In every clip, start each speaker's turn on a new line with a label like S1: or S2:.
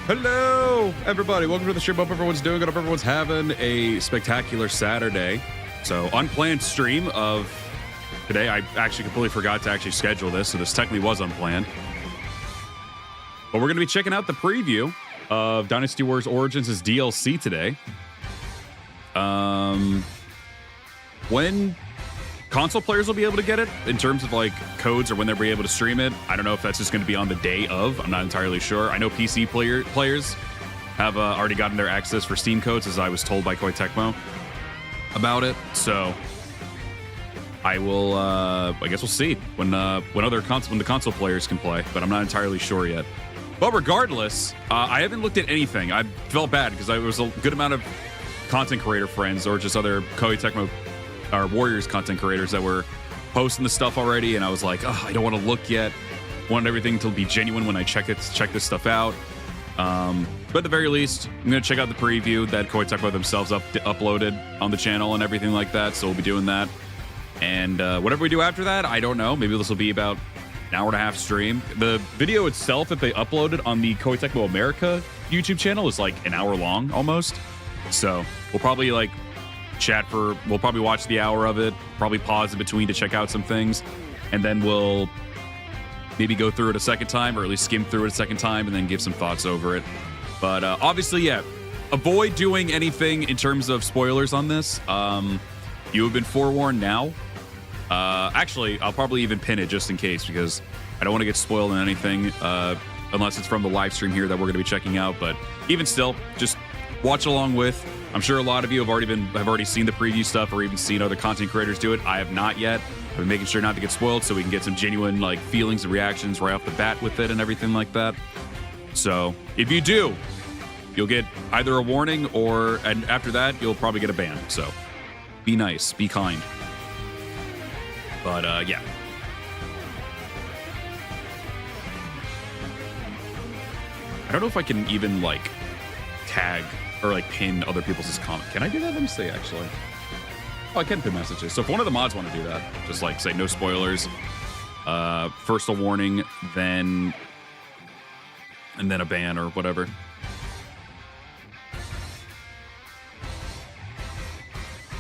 S1: Hello, everybody. Welcome to the stream. Hope everyone's doing good. Hope everyone's having a spectacular Saturday. So, unplanned stream of today. I actually completely forgot to actually schedule this, so this technically was unplanned. But we're going to be checking out the preview of Dynasty Warriors Origins' DLC today. When console players will be able to get it in terms of like codes or when they'll be able to stream it. I don't know if that's just going to be on the day of. I'm not entirely sure. I know PC players have already gotten their access for Steam codes, as I was told by Koei Tecmo about it. So I will. I guess we'll see when the console players can play, but I'm not entirely sure yet. But regardless, I haven't looked at anything. I felt bad because there was a good amount of content creator friends or just other Koei Tecmo or Warriors content creators that were posting the stuff already, and I was like, oh, I don't want to look yet. I want everything to be genuine when I check this stuff out. But at the very least, I'm going to check out the preview that Koei Tecmo themselves uploaded on the channel and everything like that, so we'll be doing that. And whatever we do after that, I don't know. Maybe this will be about an hour and a half stream. The video itself that they uploaded on the Koei Tecmo America YouTube channel is like an hour long almost. So we'll probably like we'll probably watch the hour of it, probably pause in between to check out some things, and then we'll maybe go through it a second time, or at least skim through it a second time, and then give some thoughts over it. But obviously, yeah, avoid doing anything in terms of spoilers on this. You have been forewarned now. Actually, I'll probably even pin it just in case, because I don't want to get spoiled in anything, unless it's from the live stream here that we're going to be checking out. But even still, just watch along with. I'm sure a lot of you have already seen the preview stuff or even seen other content creators do it. I have not yet. I've been making sure not to get spoiled so we can get some genuine like feelings and reactions right off the bat with it and everything like that. So if you do, you'll get either a warning and after that you'll probably get a ban. So be nice, be kind. But yeah. I don't know if I can even like tag or like pin other people's comment. Can I do that? Let me see actually. Oh, I can pin messages. So if one of the mods want to do that, just like say no spoilers, first a warning, then and then a ban or whatever.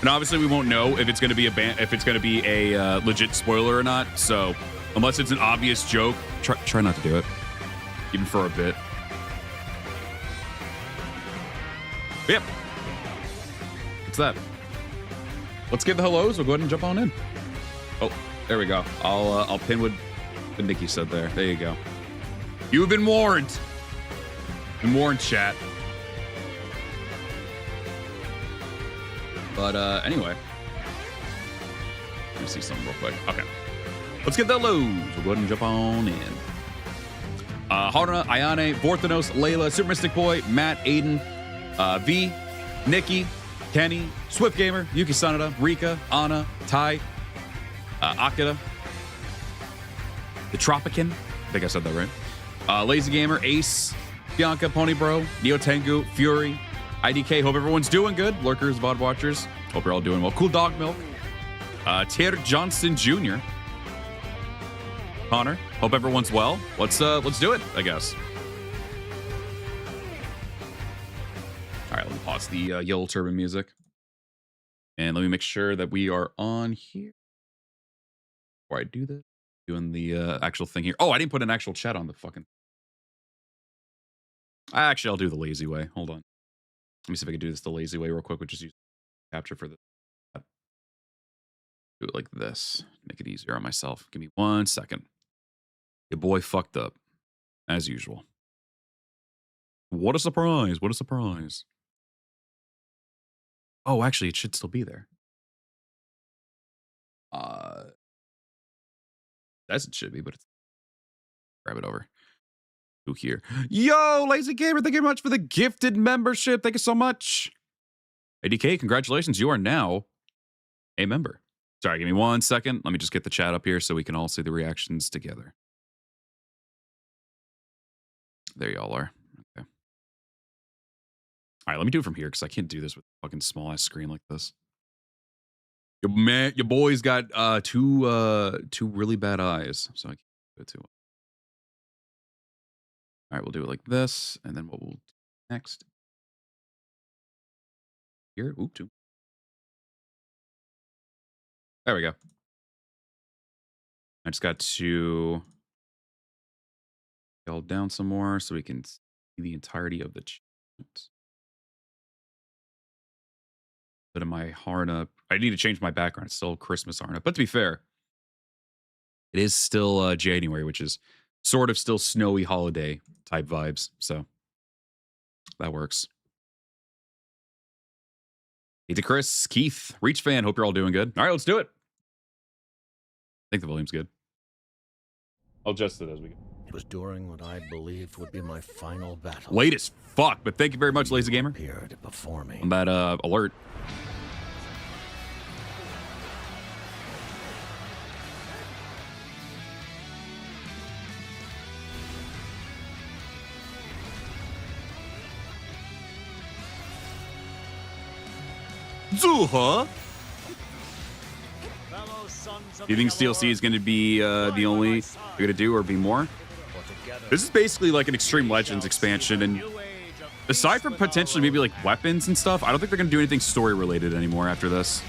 S1: And obviously we won't know if it's going to be a ban, if it's going to be a legit spoiler or not. So unless it's an obvious joke, try not to do it, even for a bit. Yep. What's that? Let's get the hellos. We'll go ahead and jump on in. Oh, there we go. I'll pin what Nikki said there. There you go. You have been warned. Been warned, chat. But anyway, let me see something real quick. Okay, let's get the hellos. We'll go ahead and jump on in. Haruna, Ayane, Vorthanos, Layla, Super Mystic Boy, Matt, Aiden, V, Nikki, Kenny, Swift Gamer, Yuki Sanada, Rika, Anna, Tai, Akira, the Tropican, I think I said that right. Lazy Gamer, Ace, Bianca, Pony Bro, Neo Tengu, Fury, IDK. Hope everyone's doing good. Lurkers, VOD watchers. Hope you're all doing well. Cool Dog Milk, Tanner Johnson Jr., Connor. Hope everyone's well. Let's do it, I guess. All right, let me pause the Yellow Turban music. And let me make sure that we are on here. Before I do that, doing the actual thing here. Oh, I didn't put an actual chat on the fucking... Actually, I'll do the lazy way. Hold on. Let me see if I can do this the lazy way real quick, which is use capture for the... Do it like this. Make it easier on myself. Give me 1 second. Your boy fucked up. As usual. What a surprise. What a surprise. Oh, actually, it should still be there. As it should be, but it's... Grab it over. Who here? Yo, Lazy Gamer, thank you very much for the gifted membership. Thank you so much. ADK, congratulations. You are now a member. Sorry, give me 1 second. Let me just get the chat up here so we can all see the reactions together. There y'all are. Okay. All right, let me do it from here because I can't do this with a fucking small ass screen like this. Your boy's got two really bad eyes, so I can't do it too well. All right, we'll do it like this, and then what we'll do next here. Oop, two. There we go. I just got to scale down some more so we can see the entirety of the chat. Bit of my Harna. I need to change my background. It's still Christmas Harna. But to be fair, it is still January, which is sort of still snowy holiday type vibes. So that works. Hey to Chris, Keith, Reach fan. Hope you're all doing good. All right, let's do it. I think the volume's good. I'll adjust it as we go.
S2: It was during what I believed would be my final battle.
S1: Late as fuck, but thank you very much, Lazy Gamer.
S2: Appeared before me.
S1: On that alert. Zuha. Do you think DLC is going to be the only you're going to do, or be more? This is basically like an Extreme Legends expansion, and aside from potentially maybe like weapons and stuff, I don't think they're going to do anything story related anymore after this.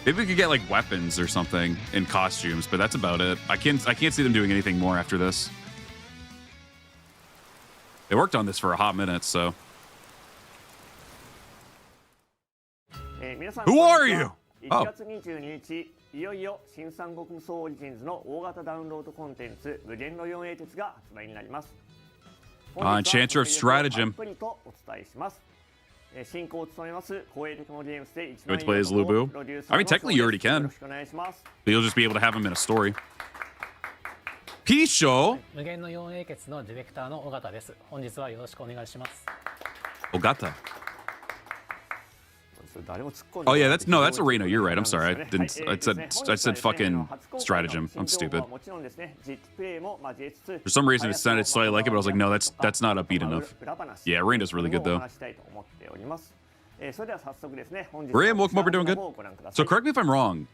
S1: Maybe we could get like weapons or something and costumes, but that's about it. I can't see them doing anything more after this. They worked on this for a hot minute, so. Who are you? Oh.
S3: いよいよ新三国無双オリジンズの大型ダウンロードコンテンツ無限の4英鉄が発売になります。
S1: Enchanter of Stratagem.
S3: たっぷりとお伝えします。進行を務めます光栄テクノゲームスで一
S1: You want to play as Lubu? I mean, technically you already can. But you'll just be able to have him in a story. Pisho.
S4: 無限の4英傑のディレクターの尾形です。本日はよろしくお願いします。
S1: Ogata. Oh yeah, that's Arena. You're right. I'm sorry. I said fucking stratagem. I'm stupid. For some reason it sounded slightly like it, but I was like, no, that's not upbeat enough. Yeah, Arena's really good though. Ram, welcome over, doing good. So correct me if I'm wrong.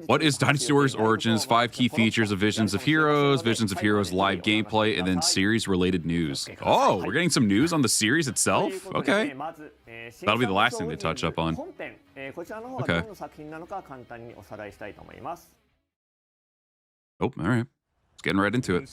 S1: What is Dynasty Warriors Origins? 5 key features of Visions of Heroes live gameplay, and then series-related news. Oh, we're getting some news on the series itself? Okay. That'll be the last thing they touch up on. Okay. Oh, all right. Getting right into it.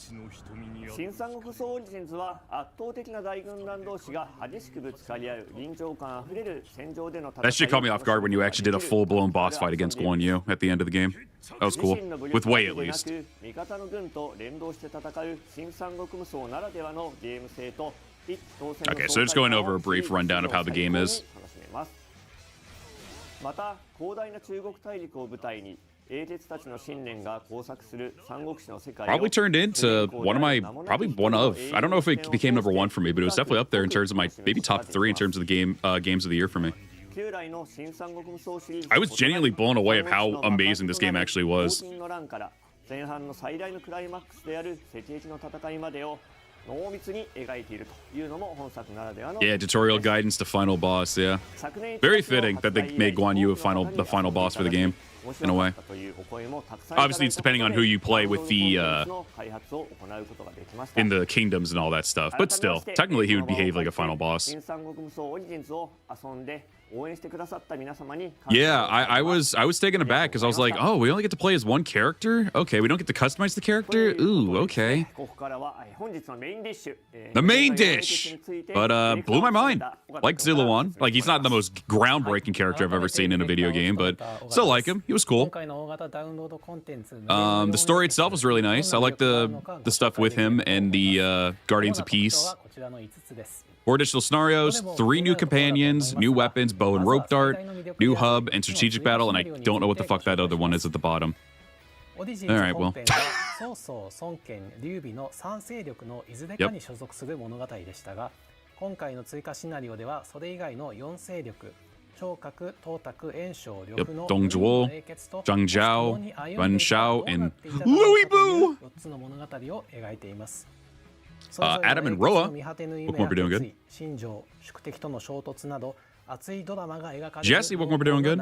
S3: 新三国無双オリジンズは圧倒的な大軍団同士が激しくぶつかり合う臨場感あふれる戦場での戦い。
S1: That shit caught me off guard when you actually did a full-blown boss fight against Guan Yu at the end of the game. That was cool. With Wei, at least.
S3: 味方の軍と連動して戦う新三国無双ならではのゲーム性と
S1: Okay, so just going over a brief rundown of how the game is.
S3: また広大な中国大陸を舞台に
S1: Probably turned into one of my, I don't know if it became number 1 for me, but it was definitely up there in terms of my maybe top 3 in terms of the games of the year for me. I was genuinely blown away of how amazing this game actually was. Yeah, tutorial guidance to final boss, yeah. Very fitting that they made Guan Yu the final boss for the game, in a way. Obviously, it's depending on who you play with the, in the kingdoms and all that stuff, but still, technically he would behave like a final boss. Yeah, I was taken aback because I was like, oh, we only get to play as one character? Okay, we don't get to customize the character? Ooh, okay. The main dish! But blew my mind. Like Ziluan. Like, he's not the most groundbreaking character I've ever seen in a video game, but still like him. He was cool. The story itself was really nice. I like the stuff with him and the Guardians of Peace. 4 additional scenarios, 3 new companions, new weapons, bow and rope dart, new hub, and strategic battle, and I don't know what the fuck that other one is at the bottom. Alright, well. Yep, Dongzhuo, Zhang Zhao, Wen Shao, and Louis Boo! Adam and Roa, welcome over, doing good. Jesse, welcome over, doing good.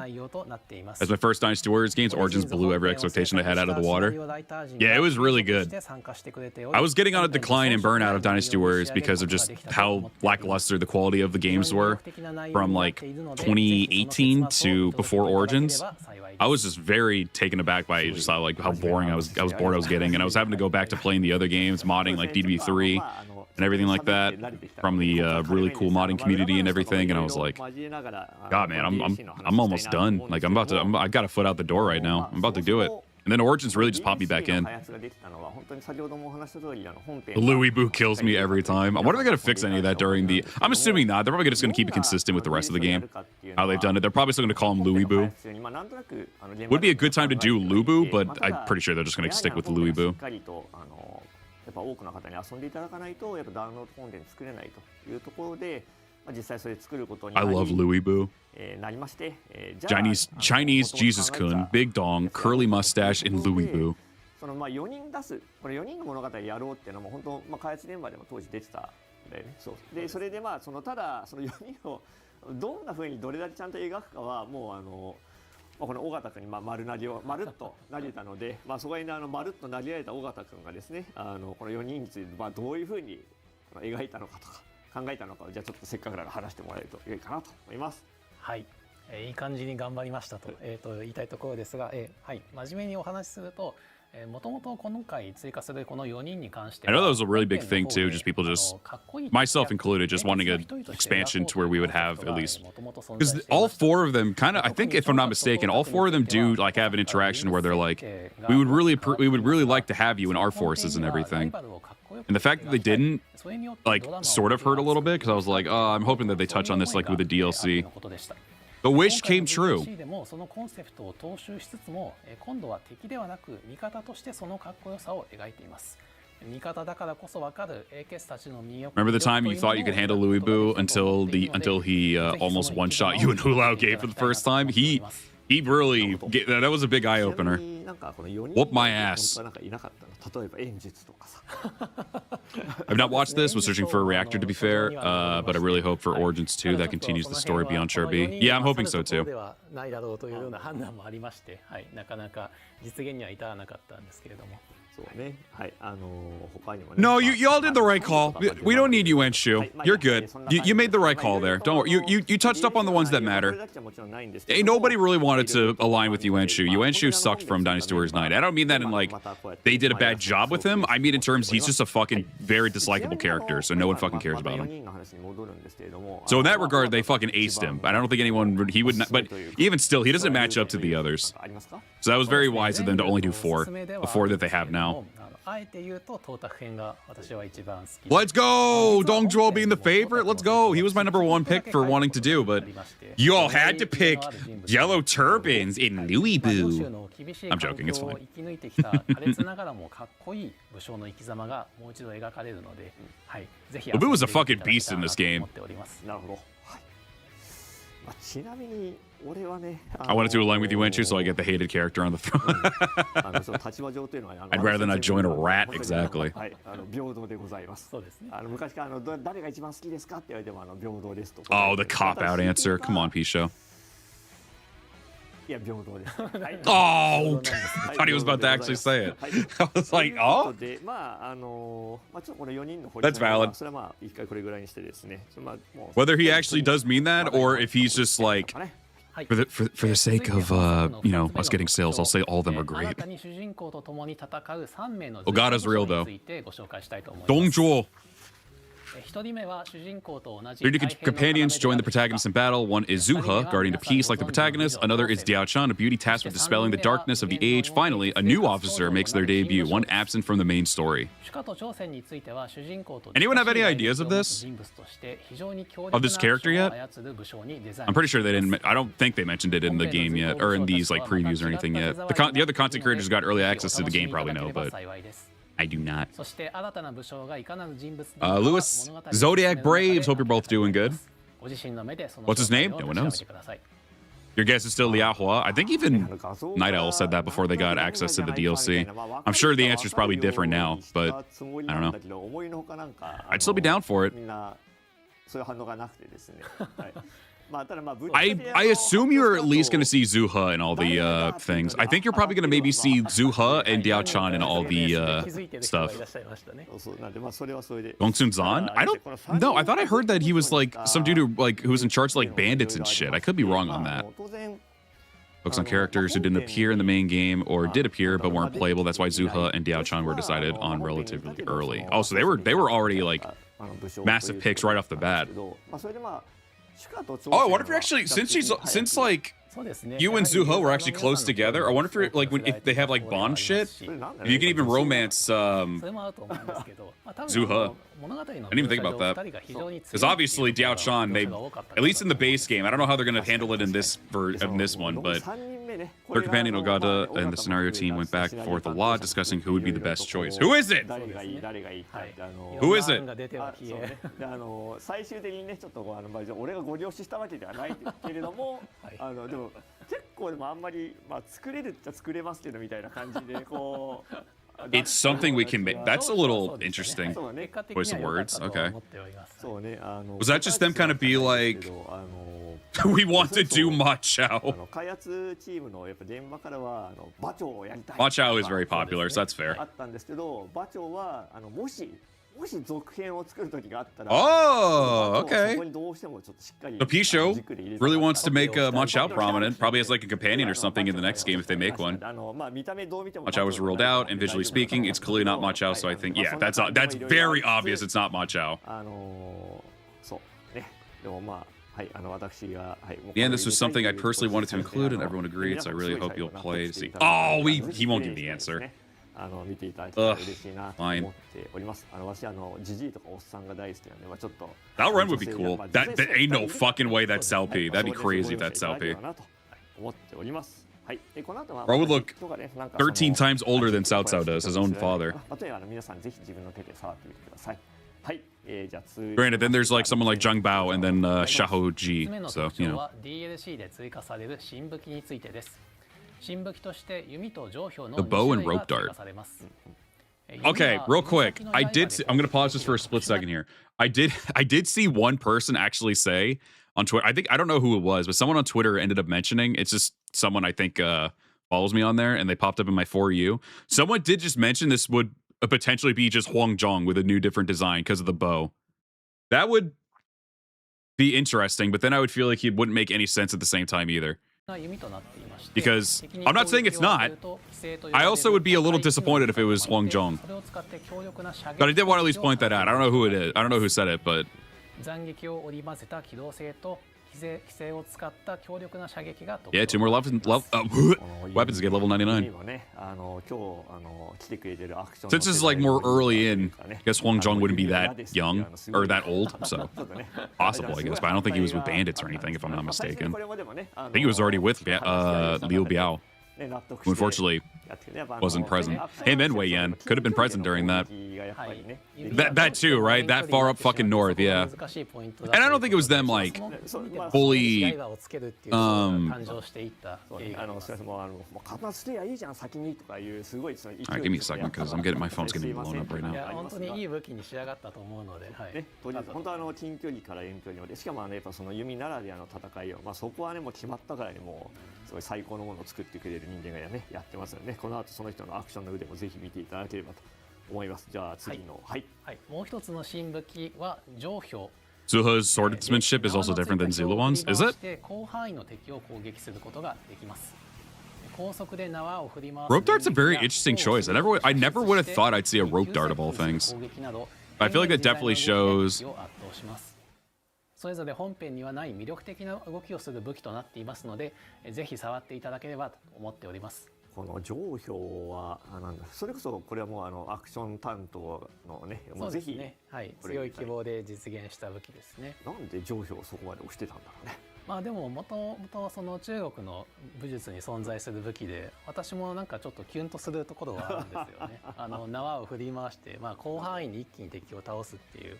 S1: As my first Dynasty Warriors games, Origins blew every expectation I had out of the water. Yeah, it was really good. I was getting on a decline and burnout of Dynasty Warriors because of just how lackluster the quality of the games were from like 2018 to before Origins. I was just very taken aback by just how boring I was bored I was getting, and I was having to go back to playing the other games, modding like DB3 and everything like that from the really cool modding community and everything. And I was like, God, man, I'm almost done. Like I got a foot out the door right now. I'm about to do it. And then Origins really just popped me back in. Louis Boo kills me every time. I wonder if they're going to fix any of that during the... I'm assuming not. They're probably just going to keep it consistent with the rest of the game. How they've done it. They're probably still going to call him Louis Boo. Would be a good time to do Lou Boo, but I'm pretty sure they're just going to stick with Louis Boo.
S3: やっぱ多くの方に遊んでいただかないとやっぱダウンロードコンテンツ作れないというところで、実際それ作ることになり
S1: I love Louis Boo.
S3: なりまして、
S1: Chinese Jesus Kun, Big Dong, Curly Mustache, and Louis Boo.
S3: その4人出す、これ4人の物語やろうっていうのも本当開発現場でも当時出てたんだよね。そうでそれでただその4人をどんな風にどれだけちゃんと描くかはもうこの尾形君に丸投げをまるっと投げたので、そこにまるっと投げられた尾形君がですね、この4人についてどういうふうに描いたのかとか考えたのかをじゃあちょっとせっかくなら話してもらえると良いかなと思います。
S4: はい、いい感じに頑張りましたと、言いたいところですが、はい、真面目にお話しすると。もともと今回追加するこの4人に関しては
S1: I know that was a really big thing too, just people myself included, just wanting an expansion to where we would have at least, because all four of them kind of, I think if I'm not mistaken, all four of them do like have an interaction where they're like, we would really like to have you in our forces and everything. And the fact that they didn't like sort of hurt a little bit, because I was like, oh, I'm hoping that they touch on this like with the DLC. The wish came true.
S4: でもそのコンセプトを踏襲しつつも、今度は敵ではなく味方としてそのかっこよさを描いています。味方だからこそわかるAKSたちの魅力。
S1: Remember the time you thought you could handle Louis Boo until he almost one shot you in Hulao game for the first time? He really that was a big eye opener. Whoop my ass. I've not watched this, was searching for a reactor to be fair, but I really hope for Origins 2 that continues the story beyond Char B. Yeah, I'm hoping so too. No, you all did the right call. We don't need Yuenshu. You're good. You made the right call there. Don't worry. You touched up on the ones that matter. Hey, nobody really wanted to align with Yuenshu. Yuenshu sucked from Dynasty Warriors 9. I don't mean that in like they did a bad job with him. I mean in terms he's just a fucking very dislikable character, so no one fucking cares about him. So in that regard, they fucking aced him. I don't think anyone he would not, but even still, he doesn't match up to the others. So that was very wise of them to only do 4, the 4 that they have now. Let's go! Dongjuo being the favorite. Let's go. He was my #1 pick for wanting to do, but you all had to pick Yellow Turbans in Louis Boo. I'm joking. It's fine. Boo was a fucking beast in this game. I wanted to align with Yuenshu, so I get the hated character on the throne. I'd rather not join a rat, exactly. Oh, the cop-out answer. Come on, Pisho. Oh, I thought he was about to actually say it. I was like, oh? That's valid. Whether he actually does mean that, or if he's just like, for the sake of, us getting sales, I'll say all of them are great. Ogata's real, though. Dongjuo. 3 companions join the protagonist in battle. One is Zuha, guarding the peace like the protagonist. Another is Diao-chan, a beauty tasked with dispelling the darkness of the age. Finally, a new officer makes their debut, one absent from the main story. Anyone have any ideas of this? Of this character yet? I'm pretty sure they didn't. I don't think they mentioned it in the game yet, or in these like previews or anything yet. The other content creators who got early access to the game probably know, but I do not. Lewis, Zodiac Braves. Hope you're both doing good. What's his name? No one knows. Your guess is still Liao Hua. I think even Night Owl said that before they got access to the DLC. I'm sure the answer is probably different now, but I don't know. I'd still be down for it. I assume you're at least going to see Zuha in all the things. I think you're probably going to maybe see Zuha and Diao-chan in all the stuff. Gongsun Zan? I don't know. I thought I heard that he was like some dude who was in charge of like bandits and shit. I could be wrong on that. Focus on characters who didn't appear in the main game or did appear but weren't playable. That's why Zuha and Diao-chan were decided on relatively early. Oh, so they were already like massive picks right off the bat. Oh, I wonder if you're actually since like you and Zuho were actually close together. I wonder if you're like if they have like bond shit, if you can even romance Zuha. I didn't even think about that. Because obviously Diao-chan, they at least in the base game, I don't know how they're gonna handle it in this one, but their companion Ogata and the scenario team went back and forth a lot discussing who would be the best choice. Who is it? Who is it?
S3: 最終的にねちょっと俺がご了承したわけではないけれども、でも結構でもあんまり作れるっちゃ作れますけどみたいな感じでこう。
S1: It's something we can make. That's a little interesting. Choice of words. Okay. Was that just them kind of be like, we want to do Machao? Machao is very popular, so that's fair. Oh, okay. The Pisho really wants to make Machao prominent. Probably as like a companion or something in the next game if they make one. Machao was ruled out, and visually speaking, it's clearly not Machao. So I think, yeah, that's very obvious. It's not Machao. Yeah, this was something I personally wanted to include, and everyone agreed. So I really hope you'll play to see. Oh, he won't give the answer. 見ていただけたら嬉しいなと思っております。私ジジイとかおっさんが大好きなんで、ちょっと。That run would be cool. That ain't no fucking way that's LP. That'd be crazy if that's LP. Bro would look 13 times older than Cao Cao does, his own father. Granted, then there's like someone like Zhang Bao and then Xiahou Ji, so you know. The bow and rope dart. Okay, real quick. I'm gonna pause just for a split second here. I did see one person actually say on Twitter. I don't know who it was, but someone on Twitter ended up mentioning. It's just someone I think follows me on there, and they popped up in my For You. Someone did just mention this would potentially be just Huang Zhong with a new different design because of the bow. That would be interesting, but then I would feel like he wouldn't make any sense at the same time either. Because I'm not saying it's not. I also would be a little disappointed if it was Huang Zhong. But I did want to at least point that out. I don't know who it is. I don't know who said it, but. Yeah, 2 more weapons to get level 99. Since this is like more early in, I guess Huang Zhong wouldn't be that young or that old, so possible, I guess. But I don't think he was with bandits or anything, if I'm not mistaken. I think he was already with Liu Biao, who unfortunately wasn't present. Him and Wei Yan could have been present during that. That too, right? That far up fucking north, yeah. And I don't think it was them like fully. Alright, give me a second because my phone's getting blown up right now.
S3: 本当にいい武器に仕上がったと思うので、本当近距離から遠距離まで、しかもやっぱその弓ならではの戦いを、そこはねもう決まったからにもうすごい最高のものを作ってくれる人間がねやってますので、この後その人のアクションの腕もぜひ見ていただければと思います。じゃあ次のもう一つの新武器は上氷。
S1: Zuha's swordsmanship is also different than Ziluan's, is it? Rope dart's a very interesting choice. I never would have thought I'd see a rope dart of all things. I feel like that definitely shows.
S4: それぞれ本編にはない魅力的な動きをする武器となっていますので、ぜひ触っていただければと思っております。
S3: この上氷はなんだ、それこそこれはもうアクション担当のね、もうぜひね、
S4: 強い希望で実現した武器ですね。
S3: なんで上氷をそこまで押してたんだろうね。
S4: でももともとその中国の武術に存在する武器で、私もなんかちょっとキュンとするところはあるんですよね。縄を振り回して、広範囲に一気に敵を倒すっていう。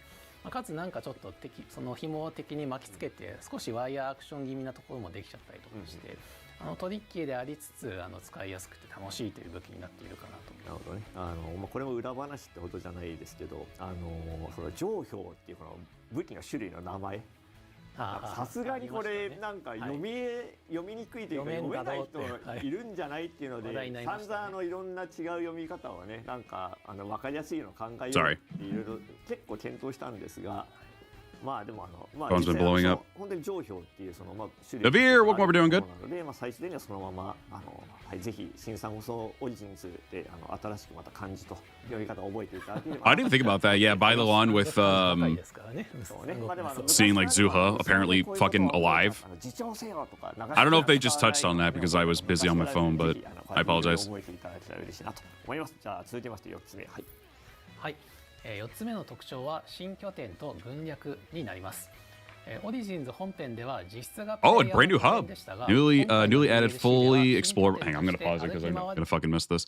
S4: かつなんかちょっとその紐を敵に巻きつけて少しワイヤーアクション気味なところもできちゃったりとかして、トリッキーでありつつ使いやすくて楽しいという武器になっているかなと。
S3: なるほどね。これも裏話ってほどじゃないですけど、その上氷っていうこの武器の種類の名前さすがにこれなんか読みにくいというか読めない人いるんじゃないっていうので、散々いろんな違う読み方をね、なんか分かりやすいのを考えようっていろいろ結構検討したんですが、まあでも
S1: Phone's been blowing up.
S3: 本当に上標っていうその種類
S1: Navir, welcome over, doing good.
S3: なので、最終的にはそのままはいぜひ新三国オリジンズで新しくまた漢字と読み方を覚えていただければ。
S1: I didn't think about that. Yeah, by the lawn with seeing like Zuha apparently fucking alive. I don't know if they just touched on that because I was busy on my phone, but I apologize.
S3: 覚えていただけたら嬉しいなと思います。じゃあ続きまして4つ目。はい。
S4: はい。4つ目の特徴は新拠点と軍略になります。オリジンズ本編では実質が
S1: Oh, and brand new hub. Newly added fully explorable. Hang on, I'm going to pause it because I'm going to fucking miss this.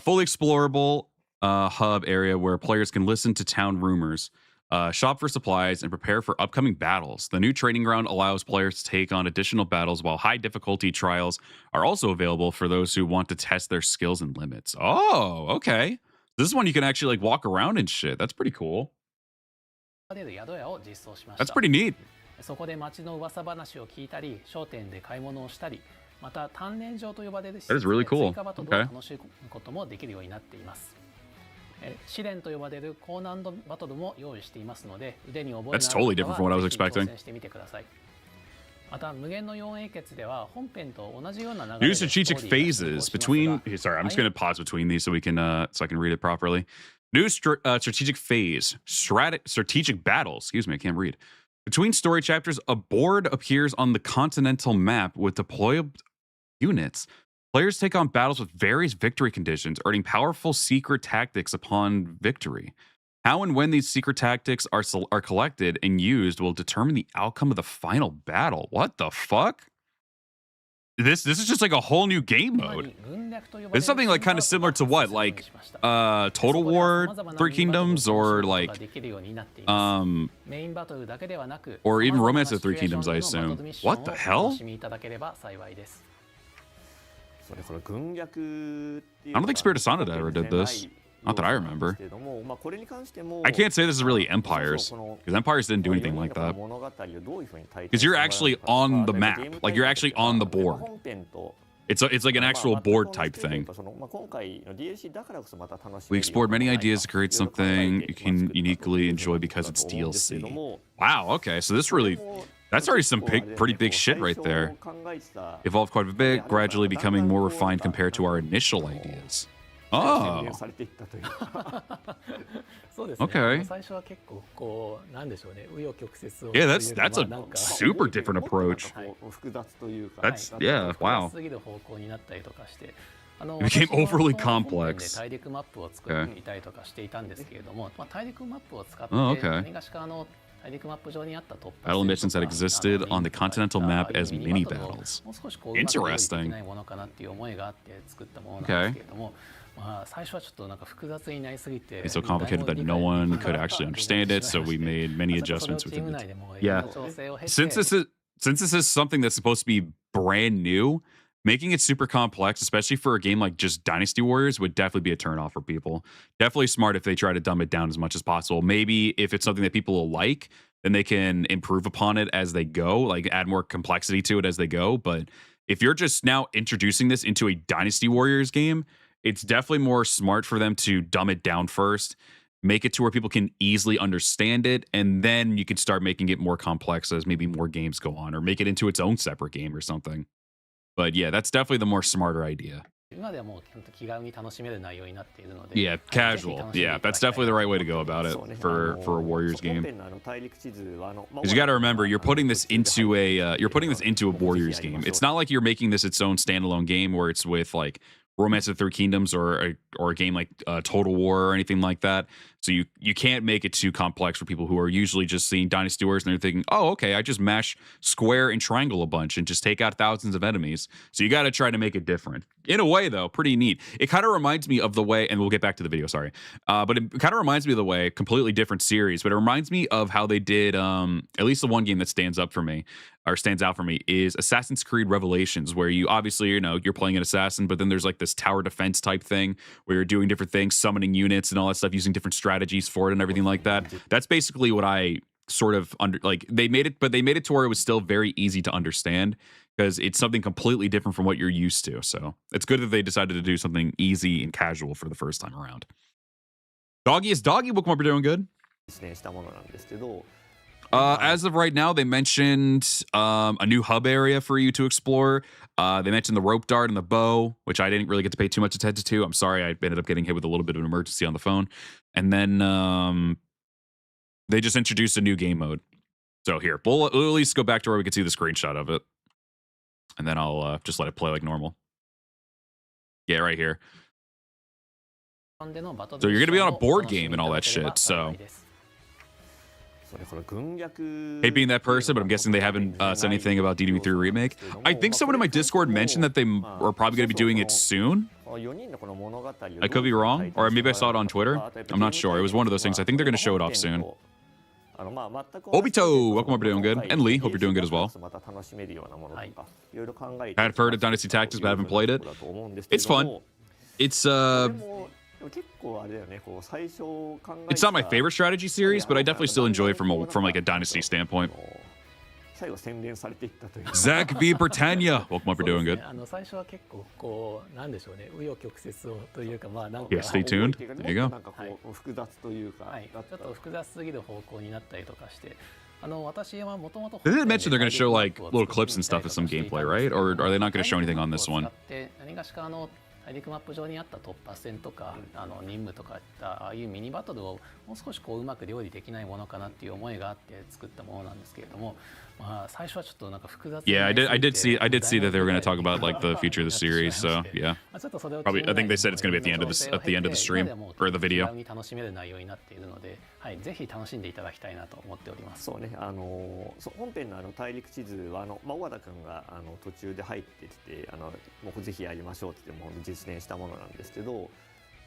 S1: Fully explorable hub area where players can listen to town rumors, shop for supplies, and prepare for upcoming battles. The new training ground allows players to take on additional battles, while high difficulty trials are also available for those who want to test their skills and limits. Oh, okay. This is one you can actually like walk around and shit. That's pretty cool. That's pretty neat.
S4: そこで街の噂話を聞いたり、商店で買い物をしたり、また鍛錬場と呼ばれる施設で追加バトルを楽しむこともできるようになっています。試練と呼ばれる高難度バトルも用意していますので、腕に覚えのある方はぜひ挑戦してみてください。また無限の4英傑では本編と同じような流れで
S1: New strategic phases between. Sorry, I'm just going to pause between these so we can so I can read it properly. New strategic phase, strategic battles. Excuse me, I can't read. Between story chapters, a board appears on the continental map with deployable units. Players take on battles with various victory conditions, earning powerful secret tactics upon victory. How and when these secret tactics are collected and used will determine the outcome of the final battle. What the fuck? This is just like a whole new game mode. It's something like kind of similar to what, like Total War, Three Kingdoms, or like or even Romance of Three Kingdoms, I assume. What the hell? I don't think Spirit of Sonata ever did this. Not that I remember. I can't say this is really Empires, because Empires didn't do anything like that. Because you're actually on the map, like you're actually on the board. It's like an actual board type thing. We explored many ideas to create something you can uniquely enjoy because it's DLC. Wow, okay, so this really, that's already some pretty big shit right there. Evolved quite a bit, gradually becoming more refined compared to our initial ideas. Oh. Okay. Yeah, that's a super different approach. That's, yeah, wow. It became overly complex. Okay. Oh, okay. Battle missions that existed on the continental map as mini battles. Interesting. Okay. It's so complicated that no one could actually understand it, so we made many adjustments within it. Yeah. Since this is something that's supposed to be brand new, making it super complex, especially for a game like just Dynasty Warriors, would definitely be a turnoff for people. Definitely smart if they try to dumb it down as much as possible. Maybe if it's something that people will like, then they can improve upon it as they go, like add more complexity to it as they go. But if you're just now introducing this into a Dynasty Warriors game, it's definitely more smart for them to dumb it down first, make it to where people can easily understand it, and then you can start making it more complex as maybe more games go on, or make it into its own separate game or something. But yeah, that's definitely the more smarter idea. Yeah, casual. Yeah, that's definitely the right way to go about it for a Warriors game. Because you got to remember, you're putting this into a Warriors game. It's not like you're making this its own standalone game where it's with like Romance of the Three Kingdoms or a game like Total War or anything like that. So you can't make it too complex for people who are usually just seeing Dynasty Warriors and they're thinking, oh, okay, I just mash square and triangle a bunch and just take out thousands of enemies. So you got to try to make it different. In a way, though, pretty neat. It kind of reminds me of the way, and we'll get back to the video, sorry. But it kind of reminds me of the way, completely different series, but it reminds me of how they did, at least the one game that stands out for me, is Assassin's Creed Revelations, where you obviously, you're playing an assassin, but then there's like this tower defense type thing where you're doing different things, summoning units and all that stuff, using different strategies for it and everything like that. That's basically what I sort of they made it, but they made it to where it was still very easy to understand because it's something completely different from what you're used to. So it's good that they decided to do something easy and casual for the first time around. Doggy is Doggy. Welcome up. You're doing good. As of right now, they mentioned a new hub area for you to explore. They mentioned the rope dart and the bow, which I didn't really get to pay too much attention to. I'm sorry, I ended up getting hit with a little bit of an emergency on the phone. And then they just introduced a new game mode. So here, we'll at least go back to where we can see the screenshot of it. And then I'll just let it play like normal. Yeah, right here. So you're going to be on a board game and all that shit, so... Hate being that person, but I'm guessing they haven't said anything about DDB3 Remake. I think someone in my Discord mentioned that they are probably going to be doing it soon. I could be wrong, or maybe I saw it on Twitter. I'm not sure. It was one of those things. I think they're going to show it off soon. Obito, welcome over, doing good. And Lee, hope you're doing good as well. I've heard of Dynasty Tactics, but I haven't played it. It's fun. It's not my favorite strategy series, but I definitely still enjoy it from like a Dynasty standpoint. Zach B. Britannia, welcome up, you're doing good. Yeah, stay tuned. There you go. They did mention they're going to show like little clips and stuff of some gameplay, right? Or are they not going to show anything on this one?
S4: 大陸マップ上にあった突破戦とか任務とかああいうミニバトルをもう少しこううまく料理できないものかなっていう思いがあって作ったものなんですけれども、まあ最初はちょっとなんか複雑。
S1: Yeah, I did see that they were going to talk about like the future of the series. So yeah, probably I think they said it's going to be at the end of the stream or the video.
S4: 楽しめる内容になっているので、はい、ぜひ楽しんでいただきたいなと思っております。
S3: そうね、本編の大陸地図は小和田君が途中で入ってきてもうぜひやりましょうって言っても実現したものなんですけど。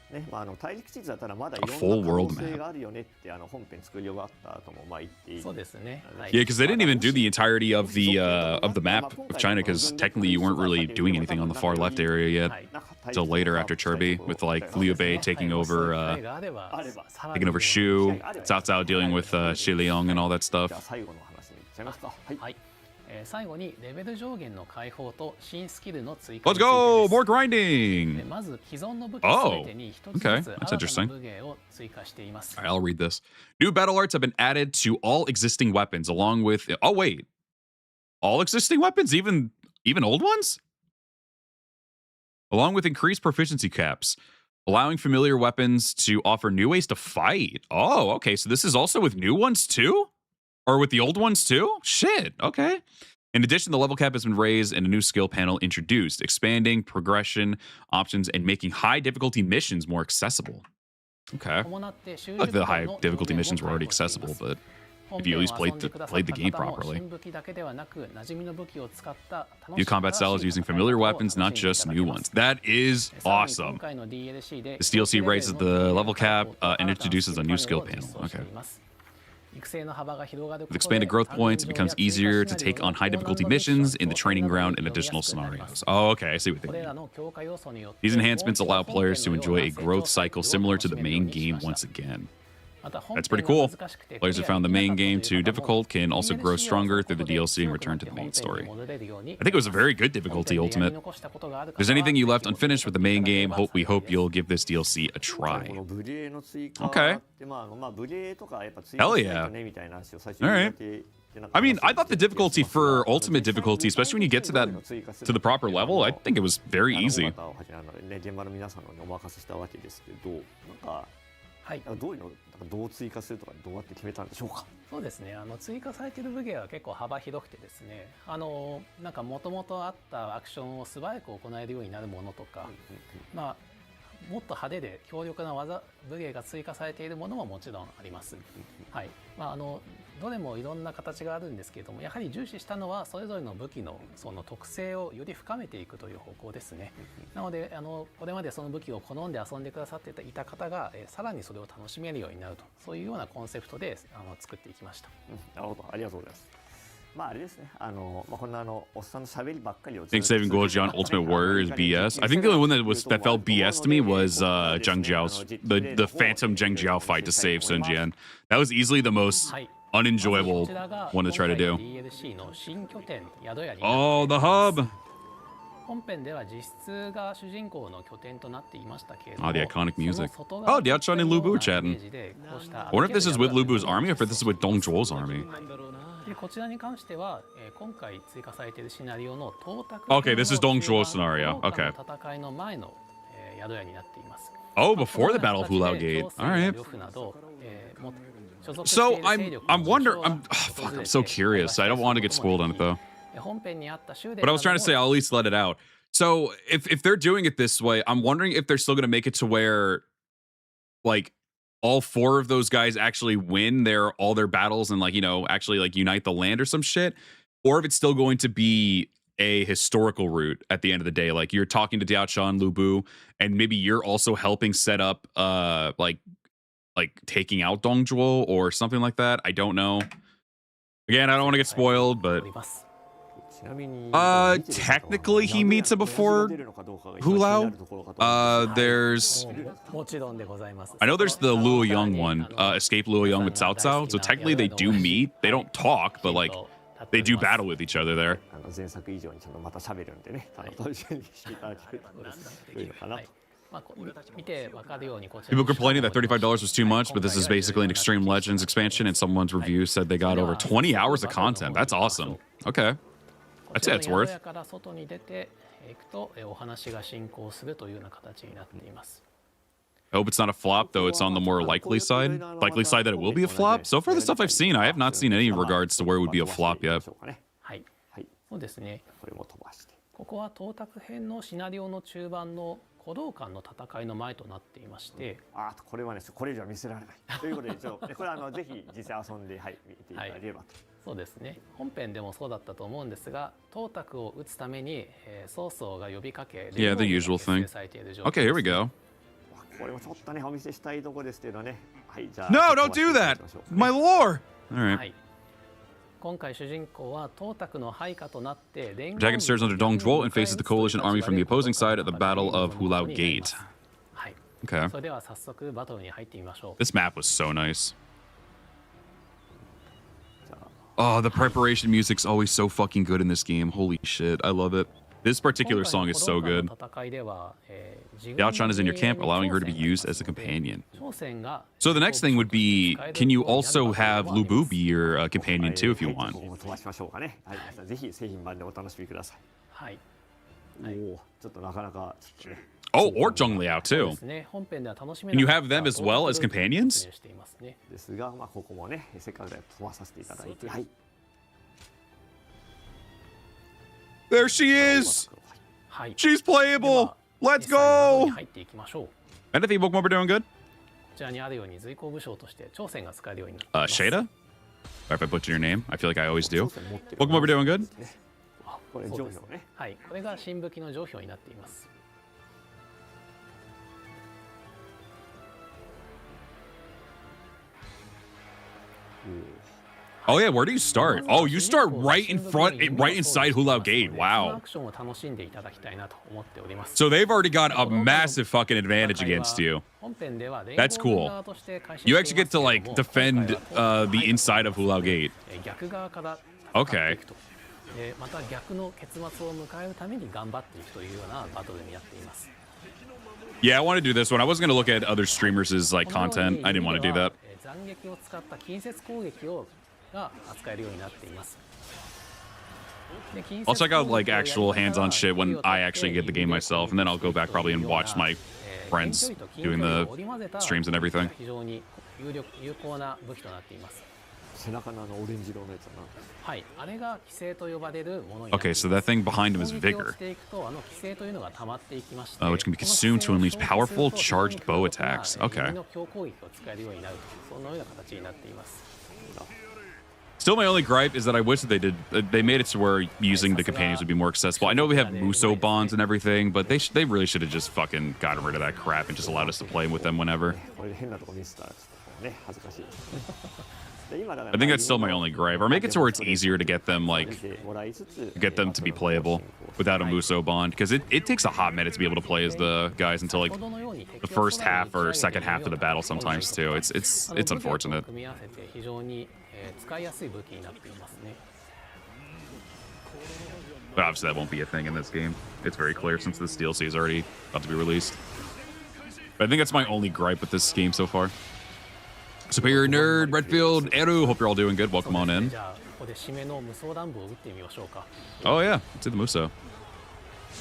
S3: ね、大陸地図だったらまだいろんな可能性があるよねって本編作り終わった後も言っている。
S4: そうですね。
S1: Yeah, because they didn't even do the entirety of the map of China, because technically you weren't really doing anything on the far left area yet until later after Cherby, with like Liu Bei taking over Shu, Cao Cao dealing with Shi Liang and all that stuff.
S4: 最後にレベル上限の解放と新スキルの追加
S1: Let's go! More grinding!
S4: まず既存の武器すべてに一つずつ新たな武芸を追加しています。
S1: Alright, I'll read this. New battle arts have been added to all existing weapons, along with all existing weapons, even old ones? Along with increased proficiency caps, allowing familiar weapons to offer new ways to fight. Oh, okay, so this is also with new ones too? Or with the old ones too? Shit, okay. In addition, the level cap has been raised and a new skill panel introduced, expanding progression options and making high difficulty missions more accessible. Okay. Like the high difficulty missions were already accessible, but if you at least played the game properly. New combat styles using familiar weapons, not just new ones. That is awesome. This DLC raises the level cap and introduces a new skill panel. Okay. With expanded growth points, it becomes easier to take on high difficulty missions in the training ground and additional scenarios. Oh, okay, I see what they mean. These enhancements allow players to enjoy a growth cycle similar to the main game once again. That's pretty cool. Players who found the main game too difficult can also grow stronger through the DLC and return to the main story. I think it was a very good difficulty ultimate. If there's anything you left unfinished with the main game, we hope you'll give this DLC a try. Okay. Hell yeah. Alright. I mean, I thought the difficulty for ultimate difficulty, especially when you get to the proper level, I think it was very easy.
S3: はい、どういうのどう追加するとかどうやって決めたんでしょうか。
S4: そうですね。追加されている武芸は結構幅広くてですね。なんか元々あったアクションを素早く行えるようになるものとか、まあもっと派手で強力な武芸が追加されているものももちろんあります。はい。まあどれもいろんな形があるんですけれども、やはり重視したのはそれぞれの武器のその特性をより深めていくという方向ですね。なのでこれまでその武器を好んで遊んでくださっていた方がさらにそれを楽しめるようになると、そういうようなコンセプトで作っていきました。
S3: なるほど、ありがとうございます。まああれですね。こんなおっさんの喋りばっかりを。
S1: I think saving Goji on Ultimate Warrior is BS. I think the only one that felt BS to me was Zheng Jiao's the Phantom Zheng Jiao fight to save Sun Jian. That was easily the most unenjoyable
S4: こちらが
S1: one to try to
S4: 今
S1: do.
S4: 回の DLC の新拠点宿屋になってい
S1: Oh, the
S4: ます
S1: hub.
S4: 本編では実質が主人公の拠点となっていましたけれども
S1: Oh, the iconic music.
S4: その外側
S1: Oh, Diao-chan and Lu Bu
S4: の
S1: chatting.
S4: イメージでこうした
S1: I wonder if this is with Lu Bu's army or if this is with Dong Zhuo's army.
S4: でこちらに関しては、今回追加されているシナリオの東卓
S1: Okay, this is Dong Zhuo's
S4: 中盤
S1: scenario. Okay.
S4: 戦いの前の、宿屋になっています。
S1: Oh, before the Battle of Hulao Gate. All right. So I'm wondering. Fuck. I'm so curious. I don't want to get spoiled on it though. But I was trying to say I'll at least let it out. So if they're doing it this way, I'm wondering if they're still going to make it to where, like, all four of those guys actually win all their battles and, like, you know, actually like unite the land or some shit, or if it's still going to be a historical route at the end of the day. Like, you're talking to Diao-chan, Lu Bu, and maybe you're also helping set up like taking out Dong Zhuo or something like that. I don't know. Again, I don't want to get spoiled, but technically he meets it before Hulao. There's I know there's the Luo Young one, Escape Luo Young with Cao Cao. So technically they do meet. They don't talk, but like they do battle with each other there.
S3: 前作以上にちゃんとまた喋るんでね、楽しみにしていただけるといいのかなと。
S1: People complaining that $35 was too much, but this is basically an Extreme Legends expansion, and someone's review said they got over 20 hours of content. That's awesome. Okay. I'd say it's worth. I hope it's not a flop, though it's on the more likely side. Likely side that it will be a flop. So far, the stuff I've seen, I have not seen any regards to where it would be a flop yet.
S3: そうですね。これも飛ばして。
S4: ここは東卓編のシナリオの中盤の古道間の戦いの前となっていまして、
S3: これはね、これ以上は見せられない。ということで、これはぜひ実際遊んで、見ていただければと。
S4: そうですね。本編でもそうだったと思うんですが、東卓を撃つために曹操が呼びかけ、
S1: Yeah, the usual thing. Okay, here we go.
S3: これもちょっとね、お見せしたいところですけどね。はい、じゃあ。
S1: No, don't do that, my lore. All right.
S4: 今回主人公は東卓の配下となって
S1: Dragon serves under Dong Zhuo and faces the coalition army from the opposing side at the Battle of Hulao Gate. Okay.
S4: それでは早速バトルに入ってみましょう。
S1: This map was so nice. Oh, the preparation music's always so fucking good in this game. Holy shit, I love it. This particular song is so good. Diao-chan is in your camp, allowing her to be used as a companion. So the next thing would be, can you also have Lu Bu be your companion too if you want?
S3: 飛ばしましょうかね。はい、ぜひ製品版でお楽しみください。はい。ちょっとなかなかちょっとね。
S1: Oh, or Zheng Liao too. Can you have them as well as companions?
S3: ですが、ここもね、せっかくで飛ばさせていただいて、はい。
S1: There she is! She's playable! Let's go! And I think Bookmore are doing good. Shada? Or if I butcher your name, I feel like I always do. Bookmore are doing good.
S3: これ上表ね。
S4: はい、これが新武器の上表になっています。
S1: Oh yeah, where do you start? Oh, you start right in front, right inside Hulao Gate. Wow. So they've already got a massive fucking advantage against you. That's cool. You actually get to like defend the inside of Hulao Gate. Okay. Yeah, I want to do this one. I wasn't going to look at other streamers' like content. I didn't want to do that. I'll check out like actual hands-on shit when I actually get the game myself, and then I'll go back probably and watch my friends doing the streams and everything. Okay, so that thing behind him is Vigor, which can be consumed to unleash powerful charged bow attacks. Okay. Still, my only gripe is that I wish that they made it to where using the companions would be more accessible. I know we have Muso bonds and everything, but they really should have just fucking gotten rid of that crap and just allowed us to play with them whenever. I think that's still my only gripe. Or make it to where it's easier to get them to be playable without a Muso bond, because it takes a hot minute to be able to play as the guys until like the first half or second half of the battle sometimes too. It's unfortunate.
S4: 使いやすい武器になっていますね。
S1: But obviously, that won't be a thing in this game. It's very clear since this DLC is already about to be released. But I think that's my only gripe with this game so far. Superior Nerd, Redfield, Eru, hope you're all doing good. Welcome on in.
S4: じゃあここで締めの無双弾部を打ってみましょうか。
S1: Oh, yeah. Let's do the Muso.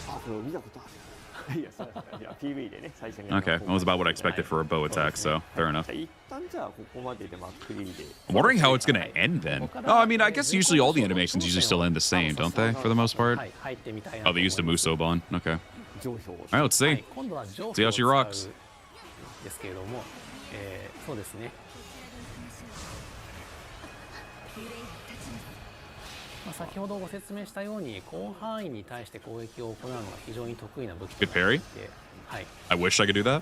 S3: あ、これ見たことある。いや、そういや PV でね、最初に。
S1: Okay, that was about what I expected for a bow attack, so fair enough.
S3: 一旦じゃあここまででまあクリーで。
S1: I'm wondering how it's going to end then. Oh, I mean, I guess usually all the animations usually still end the same, don't they, for the most part?
S4: はい、入ってみたいな
S1: Oh, they used a Muso bond. Okay.
S3: 上票。
S1: All right, let's
S4: は
S1: see.
S4: い、今度は上
S1: See how she rocks.
S4: ですけれども、そうですね。まあ、先ほどご説明したように広範囲に対して攻撃を行うのが非常に得意な武器
S1: Good parry?
S4: で、はい、
S1: I wish I could do that.
S3: ま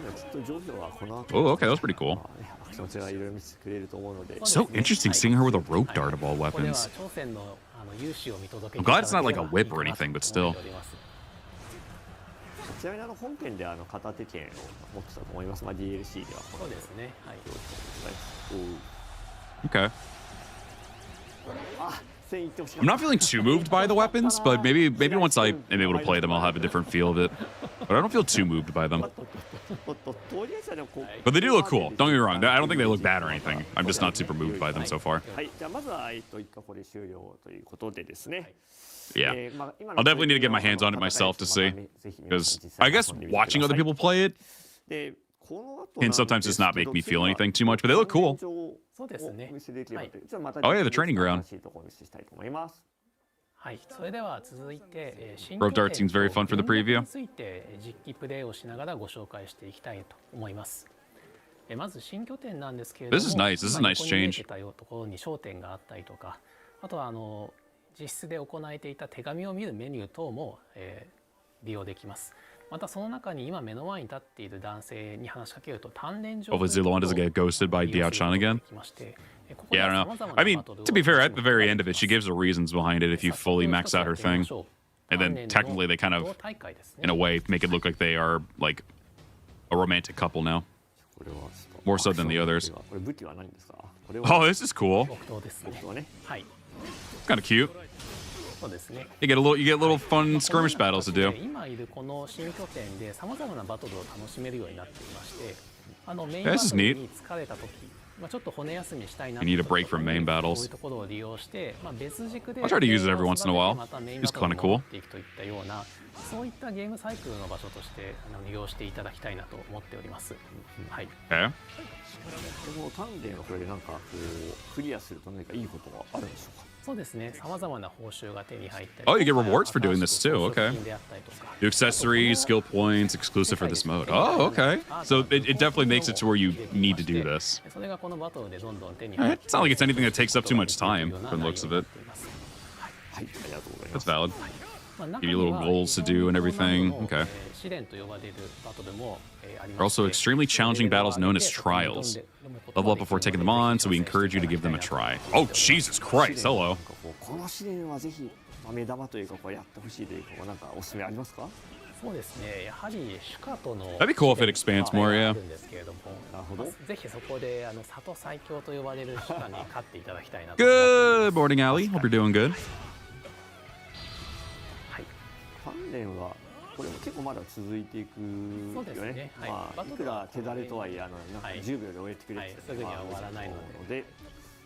S3: あきっと上票はこの後。
S1: Oh, okay, that was pretty cool.
S3: 気持ちがいろいろ見せてくれると思うので。
S1: So interesting seeing her with a rope dart of all
S4: ここでは
S1: weapons.
S4: 朝鮮の勇姿を見届け
S1: I'm
S4: て
S1: glad it's not like a whip or anything, but still.
S3: ちなみに本編で片手剣を持ってたと思います。まあ DLC では。
S4: そうですね。はい。
S1: Okay.
S3: あ、線いってほしか
S1: I'm
S3: った。
S1: not feeling too moved by the weapons, but maybe once I am able to play them, I'll have a different feel of it. But I don't feel too moved by them.
S3: とりあえずはでもこう
S1: But they do look cool. Don't get me wrong. I don't think they look bad or anything. I'm just not super moved by them so far.
S3: はい、じゃあまずは一回これ終了ということでですね。
S1: Yeah.
S3: まあ今
S1: I'll definitely need to get my hands on it myself to see. Because I guess watching other people play it
S3: でこの後
S1: can sometimes just not make me feel anything too much, but they look cool.
S3: そうですね。お見せできればというじゃあまた
S1: Oh, yeah, the training ground.
S3: 新しいところをお見せしたいと思います。
S4: はい、それでは続いて、
S1: Rope dart seems very fun for the preview.
S4: について実機プレイをしながらご紹介していきたいと思います。まず新拠点なんですけれども、
S1: This is nice. This is a nice
S4: ここに見え
S1: change.
S4: てたところに焦点があったりとか、あとは実質で行えていた手紙を見るメニュー等も、利用できます。またその中に今目の前に立っている男性に話しかけると鍛錬場
S1: Hopefully Zillowan doesn't get ghosted by Diao-chan again. Yeah, I don't know. I mean, to be fair, at the very end of it, she gives the reasons behind it if you fully max out her thing. And then technically they kind of, in a way, make it look like they are like a romantic couple now.
S3: これは
S1: More so than the others.
S3: これ武器は何ですか？これは
S1: Oh, this is cool.
S4: 木刀ですね。
S3: これはね。
S4: はい。
S1: Kind of cute.
S4: そうですね。
S1: You get little fun skirmish battles to do.
S4: 今いるこの新拠点でさまざまなバトルを楽しめるようになっていまして、メイン
S1: This
S4: バ
S1: is
S4: トル
S1: neat.
S4: に疲れた時、ちょっと骨休みしたいな
S1: You need a break from main
S4: こう
S1: battles.
S4: いうところを利用して、別軸で
S1: I'll try to use it every once in a while.
S4: またメイン
S1: It's
S4: バトル
S1: kinda
S4: に
S1: cool.
S4: 戻っていくといったような、そういったゲームサイクルの場所として利用していただきたいなと思っております。はい。
S1: Okay.
S3: この鍛錬のこれでなんかこうクリアすると何かいいことがあるんでしょうか？
S4: そうですね。さまざまな報酬が手に入ったり。
S1: Oh, you get rewards for doing this too. Okay.
S4: 新しく装飾品であったりとか
S1: New accessories, skill points, exclusive for this mode. Oh, okay. So it definitely makes it to where you need to do this.
S4: それがこのバトルでどんどん手に入
S1: Eh,
S4: って
S1: It's not like it's anything that takes up too much time from the looks of it.
S3: はい、ありがとうございま
S1: That's
S3: す。
S1: valid.
S4: まあ
S1: Give you little goals to do and everything. Okay.
S4: 試練と呼ばれるバトルもあり
S1: There
S4: ま
S1: are
S4: して
S1: also extremely challenging battles known as trials. Level up before taking them on, so we encourage you to give them a try. Oh, Jesus Christ. Hello.
S3: この試練はぜひ目玉というかこうやってほしいというかなんかおすすめありますか？
S4: そうですね。やはりシュカトの
S1: That'd be cool if it expands more, yeah.
S4: あるんですけれども、
S3: なるほど。
S4: ぜひそこで里最強と呼ばれるシュカに勝っていただきたいなと。
S1: Good morning, Allie. Hope you're doing good.
S4: はい。
S3: 鍛錬はこれも結構まだ続いていく
S4: そうです
S3: よね。
S4: ねはい
S3: まあいくら手だれとはいえなんか
S4: はい
S3: 10秒で終えてくれって
S4: はいすぐには終わらないので
S3: で、